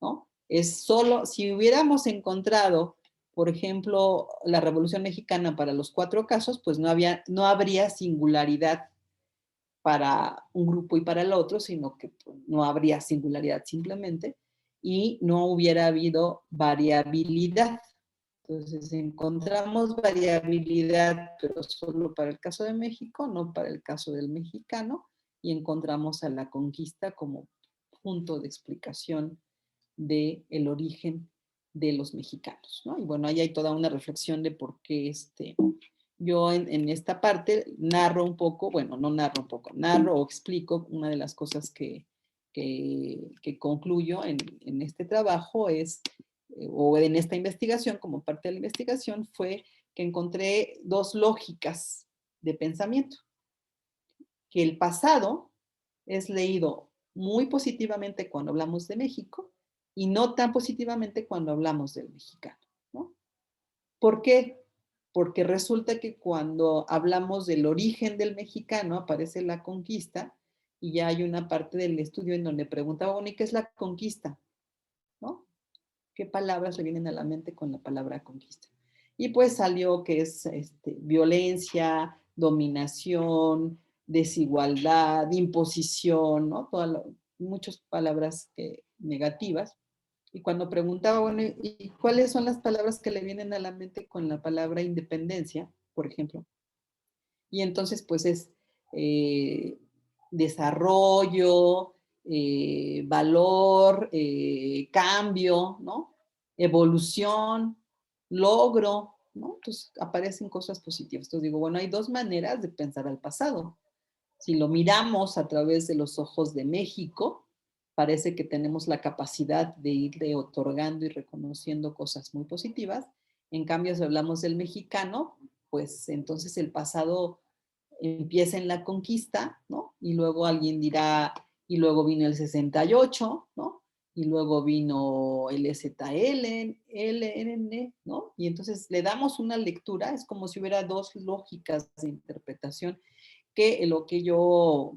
¿no? Es solo, si hubiéramos encontrado, por ejemplo, la Revolución Mexicana para los 4 casos, pues no habría singularidad para un grupo y para el otro, sino que no habría singularidad simplemente, y no hubiera habido variabilidad. Entonces encontramos variabilidad, pero solo para el caso de México, no para el caso del mexicano, y encontramos a la conquista como punto de explicación del origen de los mexicanos, ¿no? Y bueno, ahí hay toda una reflexión de por qué yo en esta parte narro un poco, bueno, no narro un poco, narro o explico una de las cosas que concluyo en este trabajo o en esta investigación, como parte de la investigación, fue que encontré 2 lógicas de pensamiento. Que el pasado es leído muy positivamente cuando hablamos de México y no tan positivamente cuando hablamos del mexicano, ¿no? ¿Por qué? Porque resulta que cuando hablamos del origen del mexicano aparece la conquista, y ya hay una parte del estudio en donde preguntaba, bueno, ¿y qué es la conquista? ¿No? ¿Qué palabras le vienen a la mente con la palabra conquista? Y pues salió que es violencia, dominación, desigualdad, imposición, ¿no? Muchas palabras negativas. Y cuando preguntaba, bueno, ¿y cuáles son las palabras que le vienen a la mente con la palabra independencia, por ejemplo? Y entonces, pues es desarrollo, valor, cambio, ¿no? Evolución, logro, ¿no? Entonces aparecen cosas positivas. Entonces digo, bueno, hay 2 maneras de pensar al pasado. Si lo miramos a través de los ojos de México, parece que tenemos la capacidad de irle otorgando y reconociendo cosas muy positivas. En cambio, si hablamos del mexicano, pues entonces el pasado empieza en la conquista, ¿no? Y luego alguien dirá, y luego vino el 68, ¿no? Y luego vino el EZLN, ¿no? Y entonces le damos una lectura, es como si hubiera dos lógicas de interpretación, que lo que yo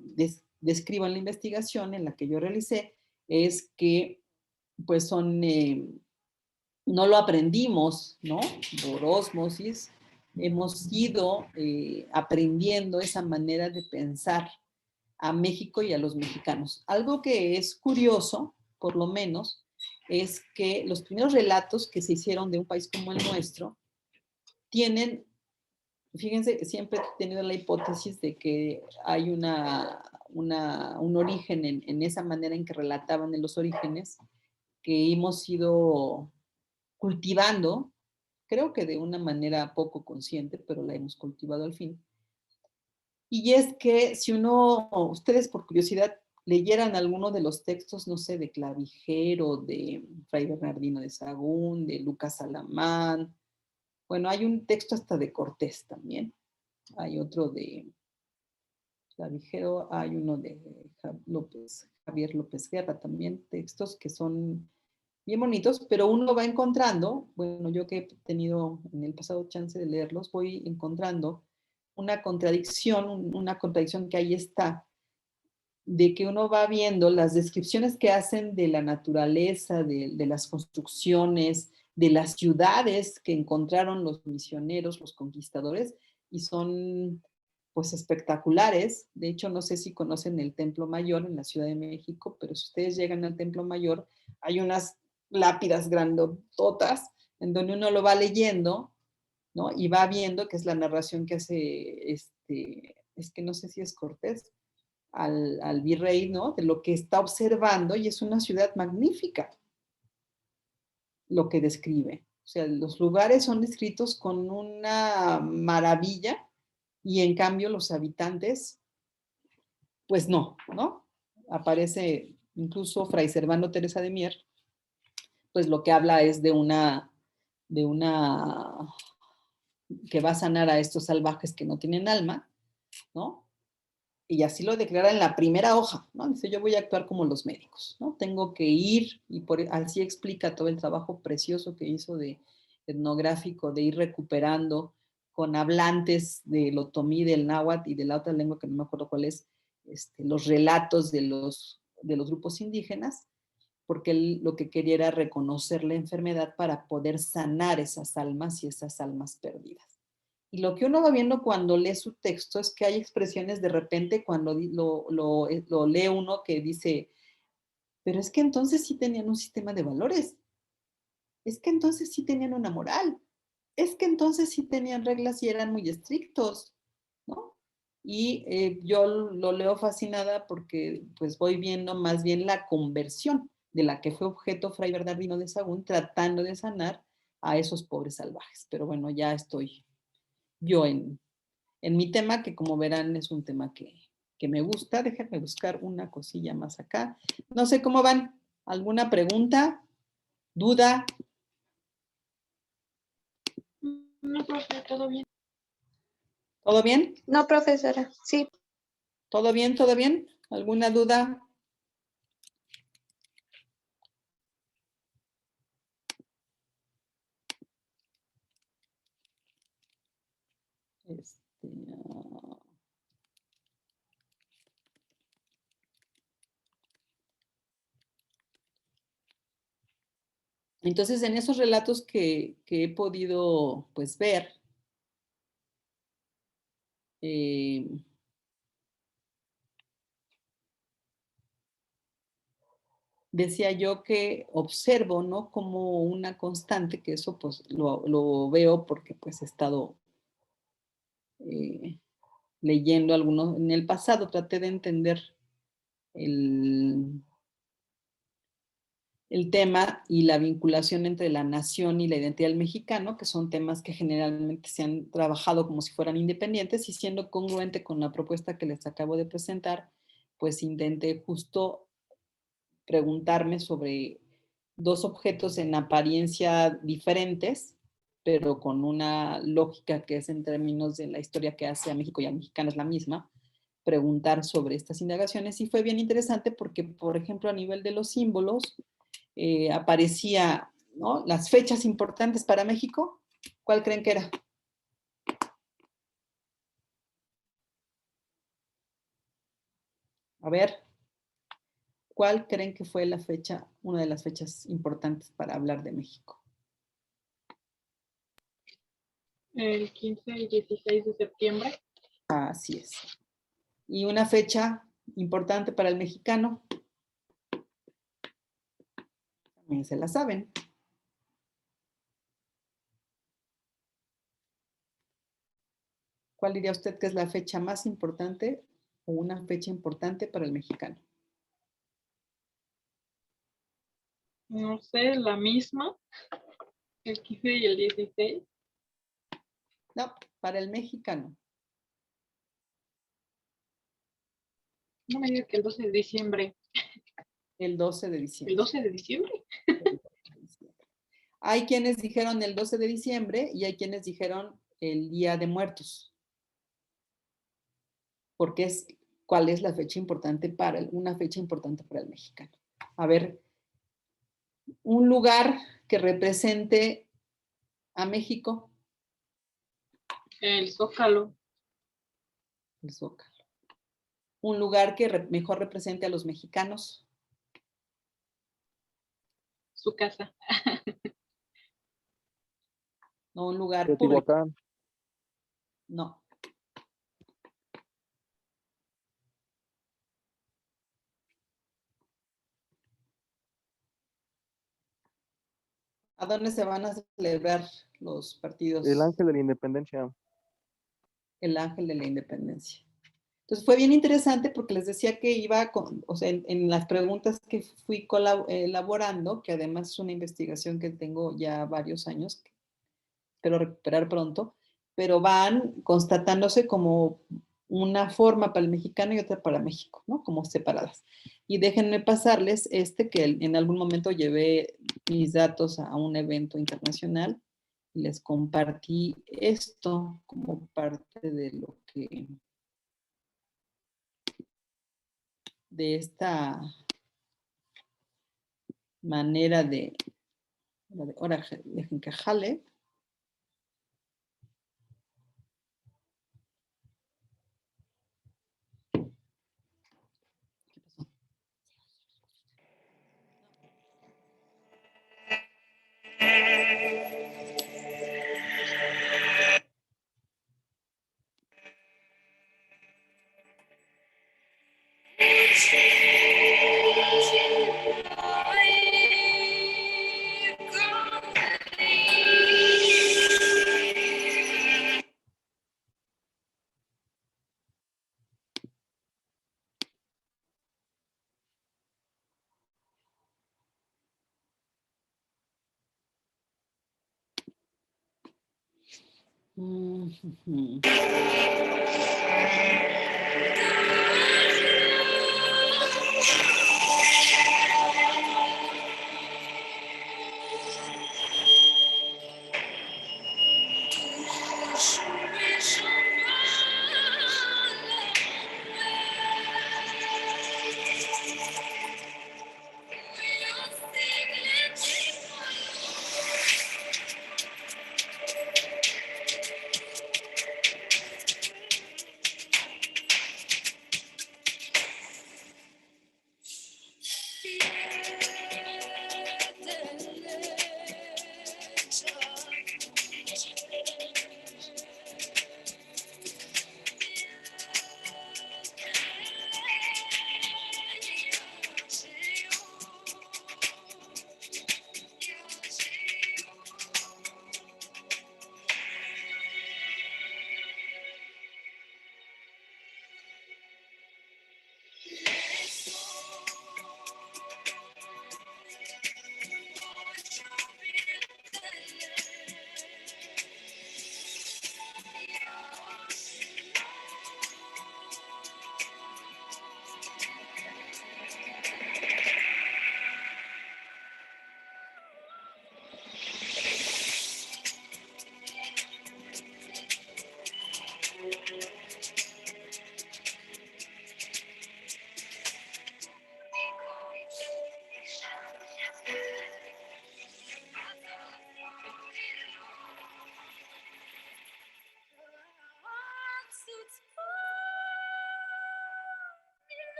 describo en la investigación, en la que yo realicé, es que pues son, no lo aprendimos, ¿no? Por ósmosis, hemos ido aprendiendo esa manera de pensar a México y a los mexicanos. Algo que es curioso, por lo menos, es que los primeros relatos que se hicieron de un país como el nuestro tienen, fíjense, siempre he tenido la hipótesis de que hay un origen en esa manera en que relataban en los orígenes, que hemos ido cultivando, creo que de una manera poco consciente, pero la hemos cultivado al fin. Y es que si ustedes por curiosidad leyeran alguno de los textos, no sé, de Clavijero, de Fray Bernardino de Sahagún, de Lucas Alamán, bueno, hay un texto hasta de Cortés también, hay otro de Clavijero, hay uno de Javier López Guerra también, textos que son bien bonitos, pero uno va encontrando, bueno, yo que he tenido en el pasado chance de leerlos, voy encontrando una contradicción que ahí está, de que uno va viendo las descripciones que hacen de la naturaleza, de las construcciones, de las ciudades que encontraron los misioneros, los conquistadores, y son pues espectaculares. De hecho, no sé si conocen el Templo Mayor en la Ciudad de México, pero si ustedes llegan al Templo Mayor, hay unas lápidas grandototas en donde uno lo va leyendo, ¿no? Y va viendo, que es la narración que hace, es que no sé si es Cortés, al virrey, ¿no? De lo que está observando, y es una ciudad magnífica lo que describe. O sea, los lugares son descritos con una maravilla y en cambio los habitantes, pues no, ¿no? Aparece incluso Fray Servando Teresa de Mier, pues lo que habla es de una que va a sanar a estos salvajes que no tienen alma, ¿no? Y así lo declara en la primera hoja, ¿no? Dice, yo voy a actuar como los médicos, ¿no? Tengo que ir, y así explica todo el trabajo precioso que hizo de etnográfico, de ir recuperando con hablantes del otomí, del náhuatl y de la otra lengua que no me acuerdo cuál es, los relatos de los grupos indígenas, porque él lo que quería era reconocer la enfermedad para poder sanar esas almas y esas almas perdidas. Y lo que uno va viendo cuando lee su texto es que hay expresiones de repente cuando lo lee uno que dice, pero es que entonces sí tenían un sistema de valores, es que entonces sí tenían una moral, es que entonces sí tenían reglas y eran muy estrictos, ¿no? Y yo lo leo fascinada porque pues voy viendo más bien la conversión de la que fue objeto Fray Bernardino de Sahagún tratando de sanar a esos pobres salvajes. Pero bueno, ya estoy yo en mi tema, que como verán es un tema que me gusta. Déjenme buscar una cosilla más acá. No sé cómo van. ¿Alguna pregunta? ¿Duda? No, profe, todo bien. ¿Todo bien? No, profesora, sí. ¿Todo bien? ¿Todo bien? ¿Alguna duda? Entonces, en esos relatos que he podido pues ver, decía yo que observo, ¿no? Como una constante, que eso pues lo veo porque pues he estado leyendo algunos, en el pasado traté de entender el tema y la vinculación entre la nación y la identidad del mexicano, que son temas que generalmente se han trabajado como si fueran independientes, y siendo congruente con la propuesta que les acabo de presentar, pues intenté justo preguntarme sobre dos objetos en apariencia diferentes, pero con una lógica que es en términos de la historia que hace a México y al mexicano es la misma, preguntar sobre estas indagaciones. Y fue bien interesante porque, por ejemplo, a nivel de los símbolos, aparecía, ¿no?, las fechas importantes para México. ¿Cuál creen que era? A ver, ¿cuál creen que fue la fecha, una de las fechas importantes para hablar de México? El 15 y 16 de septiembre. Así es. Y una fecha importante para el mexicano, también se la saben. ¿Cuál diría usted que es la fecha más importante o una fecha importante para el mexicano? No sé, la misma. El 15 y el 16. No, para el mexicano. No me diga que el 12 de diciembre. El 12 de diciembre. ¿El 12 de diciembre? Hay quienes dijeron el 12 de diciembre y hay quienes dijeron el Día de Muertos. Porque es, ¿cuál es la fecha importante para una fecha importante para el mexicano? A ver, un lugar que represente a México. El Zócalo. El Zócalo. Un lugar que mejor represente a los mexicanos. Su casa. No, un lugar público. Teotihuacán. No. ¿A dónde se van a celebrar los partidos? El Ángel de la Independencia. El Ángel de la Independencia. Entonces fue bien interesante porque les decía que iba, o sea, en las preguntas que fui elaborando, que además es una investigación que tengo ya varios años, que espero recuperar pronto, pero van constatándose como una forma para el mexicano y otra para México, ¿no? Como separadas. Y déjenme pasarles que en algún momento llevé mis datos a un evento internacional y les compartí esto como parte de lo que, de esta manera de, ahora dejen que jale.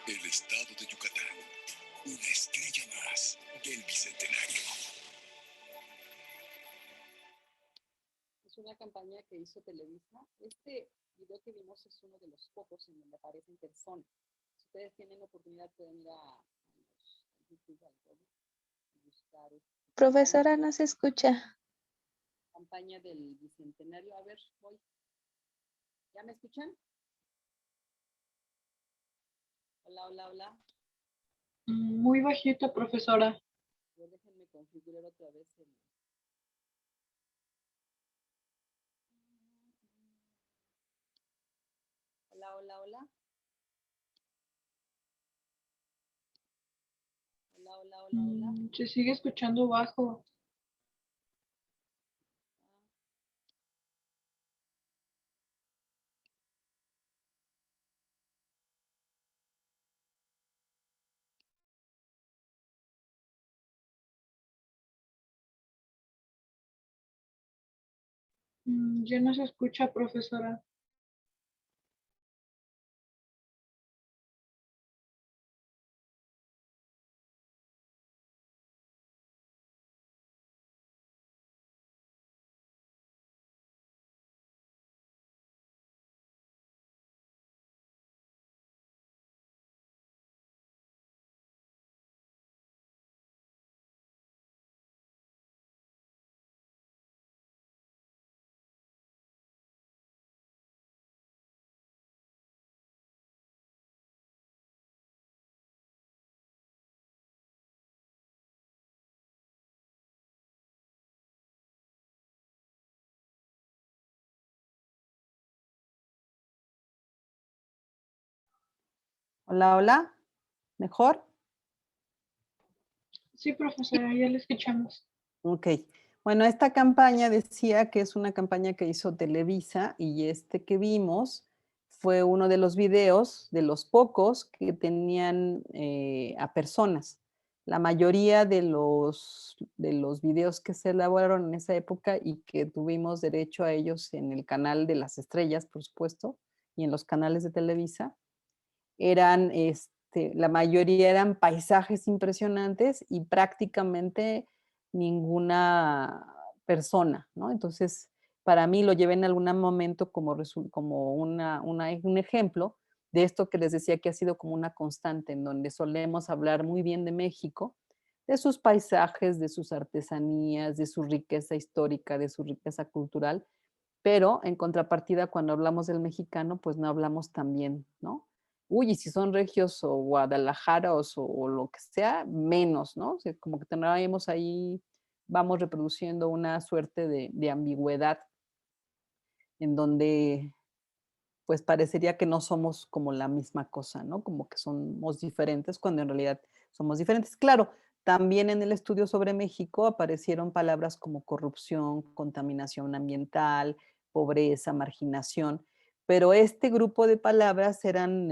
El estado de Yucatán, una estrella más del Bicentenario. Es una campaña que hizo Televisa. Este video que vimos es uno de los pocos en donde aparece en persona. Si ustedes tienen oportunidad pueden ir a YouTube, al Google, y buscar Profesora, no se escucha. campaña del Bicentenario. A ver, voy. ¿Ya me escuchan? Hola, hola, hola. Muy bajito, profesora. A ver, déjenme configurar otra vez el... Hola, hola, hola. Hola, hola, hola, hola. Se sigue escuchando bajo. Ya no se escucha, profesora. Hola, hola. ¿Mejor? Sí, profesora, ya la escuchamos. Ok. Bueno, esta campaña decía que es una campaña que hizo Televisa y este que vimos fue uno de los videos, de los pocos que tenían a personas. La mayoría de los videos que se elaboraron en esa época y que tuvimos derecho a ellos en el canal de las estrellas, por supuesto, y en los canales de Televisa, eran, la mayoría eran paisajes impresionantes y prácticamente ninguna persona, ¿no? Entonces, para mí lo llevé en algún momento como un ejemplo de esto que les decía que ha sido como una constante, en donde solemos hablar muy bien de México, de sus paisajes, de sus artesanías, de su riqueza histórica, de su riqueza cultural, pero en contrapartida, cuando hablamos del mexicano, pues no hablamos tan bien, ¿no? Uy, y si son regios o guadalajaros o lo que sea, menos, ¿no? O sea, como que tenemos ahí, vamos reproduciendo una suerte de ambigüedad en donde pues parecería que no somos como la misma cosa, ¿no? Como que somos diferentes cuando en realidad somos diferentes. Claro, también en el estudio sobre México aparecieron palabras como corrupción, contaminación ambiental, pobreza, marginación, pero este grupo de palabras eran,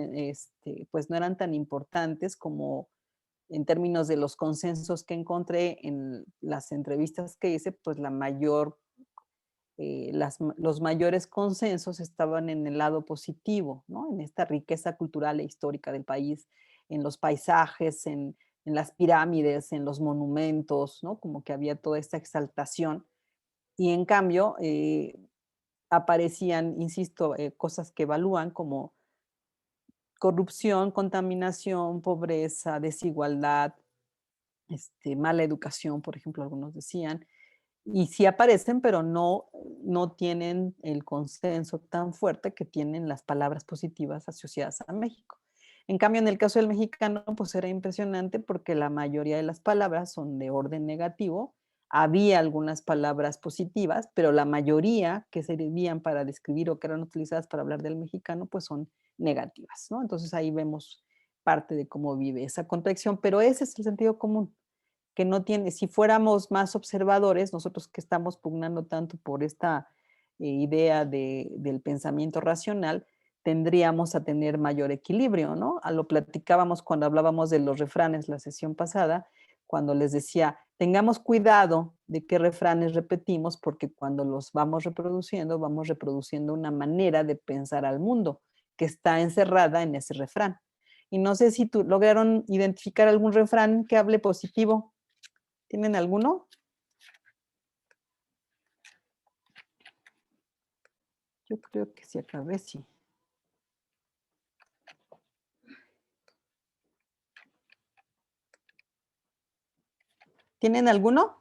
pues no eran tan importantes como en términos de los consensos que encontré en las entrevistas que hice, pues la mayor los mayores consensos estaban en el lado positivo, ¿no? En esta riqueza cultural e histórica del país, en los paisajes, en las pirámides, en los monumentos, ¿no? Como que había toda esta exaltación. Y en cambio, aparecían, insisto, cosas que evalúan como corrupción, contaminación, pobreza, desigualdad, mala educación, por ejemplo, algunos decían, y sí aparecen, pero no tienen el consenso tan fuerte que tienen las palabras positivas asociadas a México. En cambio, en el caso del mexicano, pues era impresionante porque la mayoría de las palabras son de orden negativo. Había algunas palabras positivas, pero la mayoría que servían para describir o que eran utilizadas para hablar del mexicano, pues son negativas, ¿no? Entonces ahí vemos parte de cómo vive esa contradicción, pero ese es el sentido común que no tiene, si fuéramos más observadores, nosotros que estamos pugnando tanto por esta idea del pensamiento racional, tendríamos a tener mayor equilibrio, ¿no? Lo platicábamos cuando hablábamos de los refranes la sesión pasada, cuando les decía, tengamos cuidado de qué refranes repetimos, porque cuando los vamos reproduciendo una manera de pensar al mundo que está encerrada en ese refrán. Y no sé si lograron identificar algún refrán que hable positivo. ¿Tienen alguno? Yo creo que si acabé, sí. ¿Tienen alguno?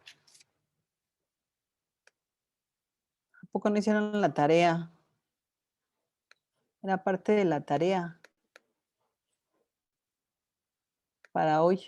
¿A poco no hicieron la tarea? Era parte de la tarea para hoy.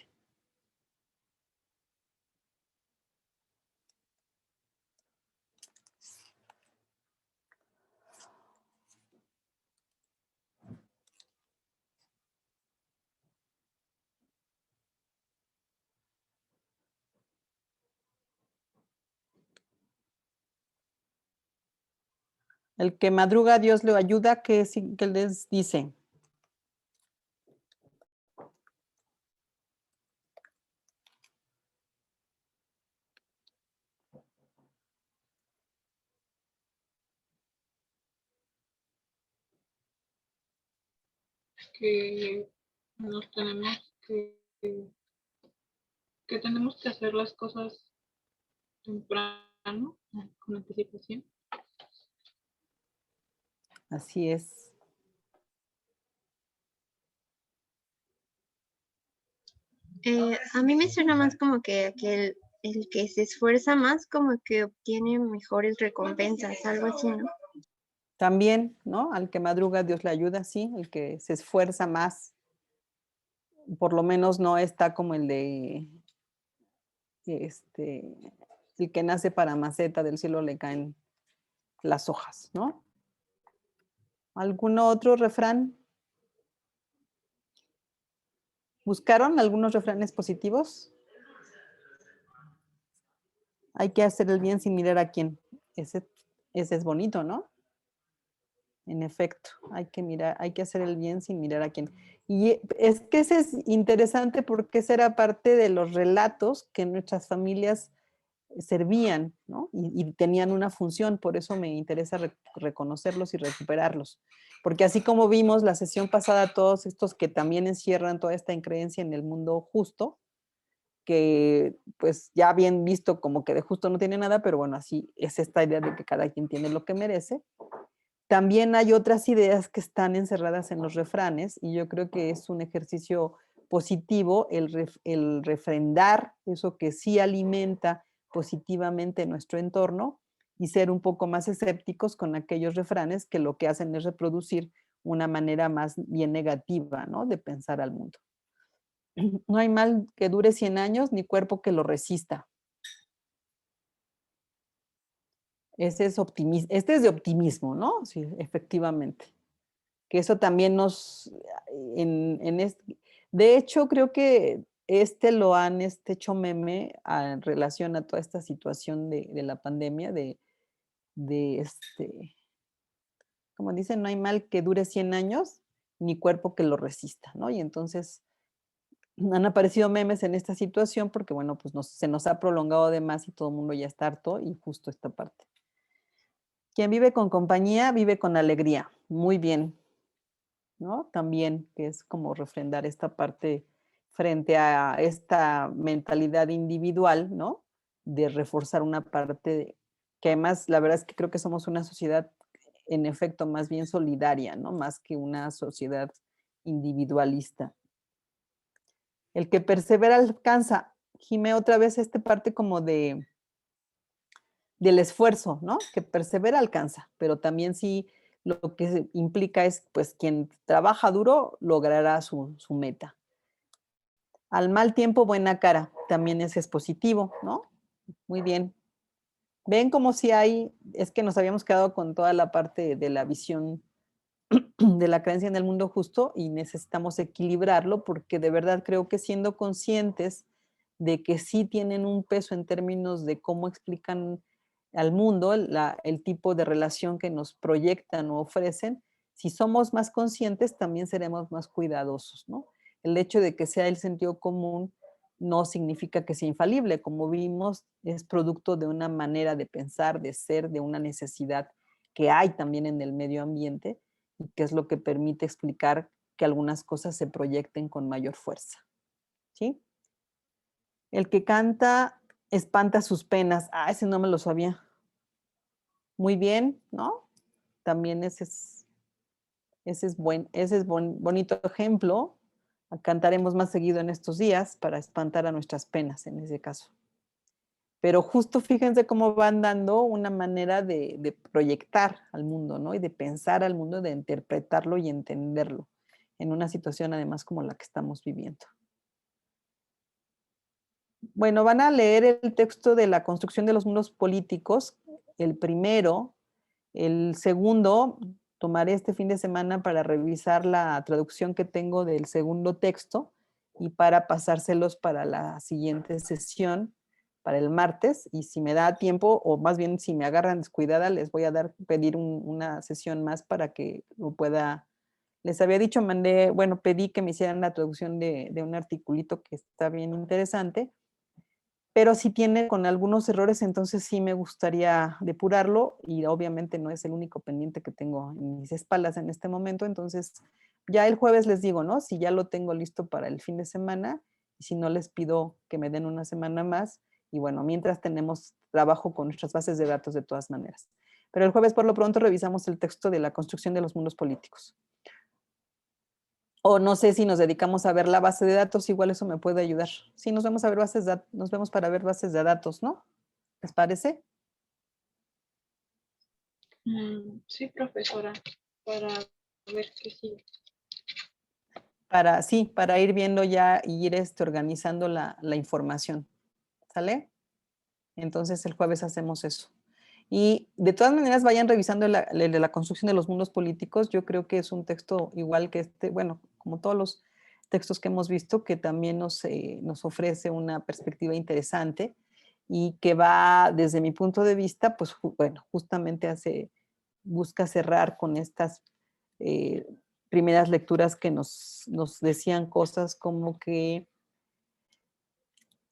El que madruga, Dios le ayuda, ¿qué les dice? Que nos tenemos que tenemos que hacer las cosas temprano, con anticipación. Así es. A mí me suena más como que el que se esfuerza más como que obtiene mejores recompensas, algo así, ¿no? También, ¿no? Al que madruga, Dios le ayuda, sí. El que se esfuerza más, por lo menos no está como el de, el que nace para maceta, del cielo le caen las hojas, ¿no? ¿Algún otro refrán? ¿Buscaron algunos refranes positivos? Hay que hacer el bien sin mirar a quién. Ese es bonito, ¿no? En efecto, hay que hacer el bien sin mirar a quién. Y es que ese es interesante porque esa era parte de los relatos que nuestras familias servían, ¿no? Y tenían una función, por eso me interesa reconocerlos y recuperarlos. Porque así como vimos la sesión pasada, todos estos que también encierran toda esta creencia en el mundo justo, que pues ya bien visto como que de justo no tiene nada, pero bueno, así es esta idea de que cada quien tiene lo que merece. También hay otras ideas que están encerradas en los refranes y yo creo que es un ejercicio positivo el refrendar eso que sí alimenta positivamente nuestro entorno y ser un poco más escépticos con aquellos refranes que lo que hacen es reproducir una manera más bien negativa, ¿no? De pensar al mundo. No hay mal que dure 100 años ni cuerpo que lo resista. Este es de optimismo, ¿no? Sí, efectivamente. Que eso también nos, de hecho, creo que lo han hecho meme en relación a toda esta situación de la pandemia, de como dicen, no hay mal que dure 100 años, ni cuerpo que lo resista, ¿no? Y entonces han aparecido memes en esta situación porque, bueno, pues se nos ha prolongado de más y todo el mundo ya está harto y justo esta parte. Quien vive con compañía, vive con alegría. Muy bien, ¿no? También, que es como refrendar esta parte frente a esta mentalidad individual, ¿no? De reforzar una parte que además, la verdad es que creo que somos una sociedad, en efecto, más bien solidaria, ¿no? Más que una sociedad individualista. El que persevera alcanza. Jimé, otra vez esta parte como del esfuerzo, ¿no? Que persevera alcanza, pero también sí lo que implica es, pues, quien trabaja duro logrará su meta. Al mal tiempo, buena cara, también ese es positivo, ¿no? Muy bien. Ven como si es que nos habíamos quedado con toda la parte de la visión de la creencia en el mundo justo y necesitamos equilibrarlo porque de verdad creo que siendo conscientes de que sí tienen un peso en términos de cómo explican al mundo el tipo de relación que nos proyectan o ofrecen, si somos más conscientes también seremos más cuidadosos, ¿no? El hecho de que sea el sentido común no significa que sea infalible, como vimos, es producto de una manera de pensar, de ser, de una necesidad que hay también en el medio ambiente y que es lo que permite explicar que algunas cosas se proyecten con mayor fuerza. ¿Sí? El que canta espanta sus penas. Ah, ese no me lo sabía. Muy bien, ¿no? También ese es bonito ejemplo. Cantaremos más seguido en estos días para espantar a nuestras penas en ese caso. Pero justo fíjense cómo van dando una manera de proyectar al mundo, ¿no? Y de pensar al mundo, de interpretarlo y entenderlo en una situación además como la que estamos viviendo. Bueno, van a leer el texto de la construcción de los mundos políticos, el primero. El segundo, tomaré este fin de semana para revisar la traducción que tengo del segundo texto y para pasárselos para la siguiente sesión, para el martes. Y si me da tiempo, o más bien si me agarran descuidada, les voy a pedir una sesión más para que lo pueda. Les había dicho, pedí que me hicieran la traducción de un articulito que está bien interesante, pero si tiene con algunos errores, entonces sí me gustaría depurarlo y obviamente no es el único pendiente que tengo en mis espaldas en este momento, entonces ya el jueves les digo, ¿no? Si ya lo tengo listo para el fin de semana y si no les pido que me den una semana más y bueno, mientras tenemos trabajo con nuestras bases de datos de todas maneras. Pero el jueves por lo pronto revisamos el texto de la construcción de los mundos políticos. O no sé si nos dedicamos a ver la base de datos, igual eso me puede ayudar. Sí, nos vemos para ver bases de datos, ¿no? ¿Les parece? Sí, profesora, para ver qué sigue. Para ir viendo ya y ir organizando la información. ¿Sale? Entonces el jueves hacemos eso. Y de todas maneras vayan revisando el de la construcción de los mundos políticos. Yo creo que es un texto igual que bueno, como todos los textos que hemos visto, que también nos ofrece una perspectiva interesante y que va, desde mi punto de vista, pues justamente busca cerrar con estas primeras lecturas que nos decían cosas como que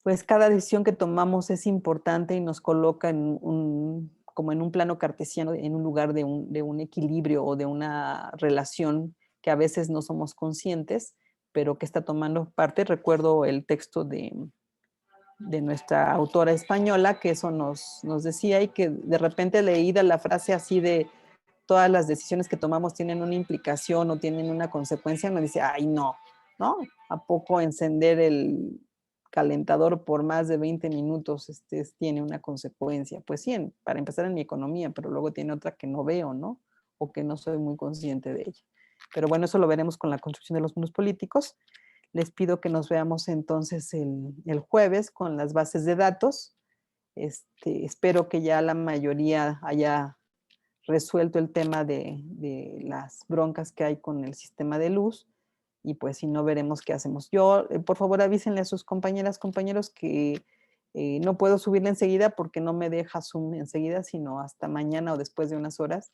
pues cada decisión que tomamos es importante y nos coloca como en un plano cartesiano, en un lugar de un equilibrio o de una relación que a veces no somos conscientes, pero que está tomando parte. Recuerdo el texto de nuestra autora española, que eso nos decía, y que de repente leída la frase así de todas las decisiones que tomamos tienen una implicación o tienen una consecuencia, nos dice, ay no, ¿no? ¿A poco encender el calentador por más de 20 minutos tiene una consecuencia? Pues sí, para empezar en mi economía, pero luego tiene otra que no veo, ¿no? O que no soy muy consciente de ella. Pero bueno, eso lo veremos con la construcción de los mundos políticos. Les pido que nos veamos entonces el jueves con las bases de datos. Espero que ya la mayoría haya resuelto el tema de las broncas que hay con el sistema de luz y pues si no veremos qué hacemos. Yo, por favor, avísenle a sus compañeras, compañeros que no puedo subirla enseguida porque no me deja Zoom enseguida, sino hasta mañana o después de unas horas.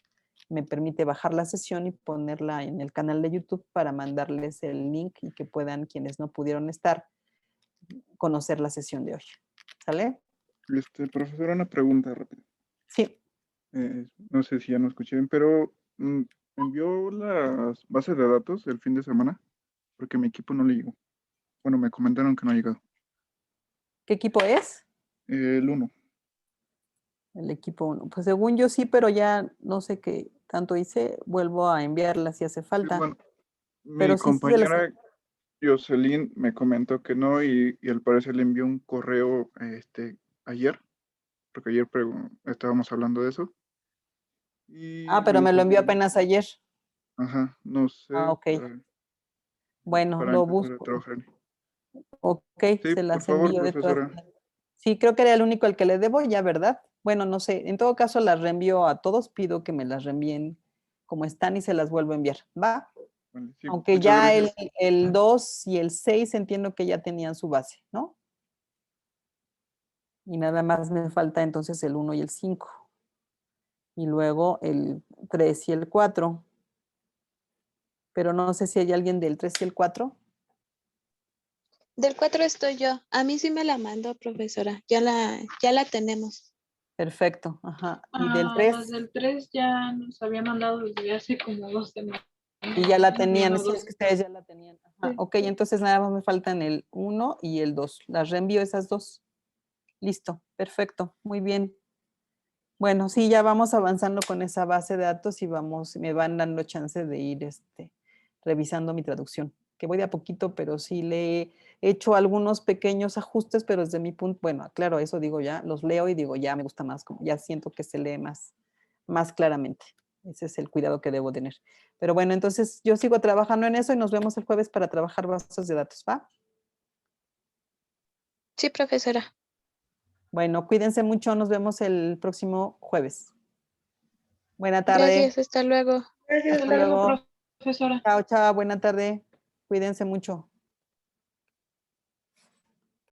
Me permite bajar la sesión y ponerla en el canal de YouTube para mandarles el link y que puedan, quienes no pudieron estar, conocer la sesión de hoy. ¿Sale? Profesora, una pregunta rápida. Sí. No sé si ya no escuché bien, pero ¿envió las bases de datos el fin de semana? Porque mi equipo no le llegó. Bueno, me comentaron que no ha llegado. ¿Qué equipo es? El 1. El equipo 1. Pues según yo sí, pero ya no sé qué tanto hice. Vuelvo a enviarla si hace falta. Bueno, mi pero sí, compañera Jocelyn me comentó que no y al parecer le envió un correo ayer, porque ayer estábamos hablando de eso. Pero me lo envió apenas ayer. Ajá, no sé. Ok. Bueno, lo busco. Ok, sí, se las por favor, envío de todas profesora. maneras. Sí, creo que era el único al que le debo ya, ¿verdad? Bueno, no sé. En todo caso, las reenvío a todos. Pido que me las reenvíen como están y se las vuelvo a enviar. ¿Va? Vale, sí, aunque ya el 2 y el 6 entiendo que ya tenían su base, ¿no? Y nada más me falta entonces el 1 y el 5. Y luego el 3 y el 4. Pero no sé si hay alguien del 3 y el 4. Del 4 estoy yo. A mí sí me la mandó, profesora. Ya la tenemos. Perfecto, ajá. ¿Y del 3? Las del 3 ya nos había mandado desde hace como 2 semanas. Y ya la Uno, tenían, sí, es dos. que ustedes ya la tenían. Ajá, Sí. ok, entonces nada más me faltan el 1 y el 2. Las reenvío esas dos. Listo, perfecto, muy bien. Bueno, sí, ya vamos avanzando con esa base de datos y me van dando chance de ir revisando mi traducción, que voy de a poquito, pero sí le he hecho algunos pequeños ajustes, pero desde mi punto, bueno, claro, eso digo ya, los leo y digo ya me gusta más, ya siento que se lee más claramente. Ese es el cuidado que debo tener. Pero bueno, entonces yo sigo trabajando en eso y nos vemos el jueves para trabajar bases de datos, ¿va? Sí, profesora. Bueno, cuídense mucho, nos vemos el próximo jueves. Buena tarde. Gracias, hasta luego. Gracias, Hasta luego. profesora. Chao, chao, buena tarde. Cuídense mucho.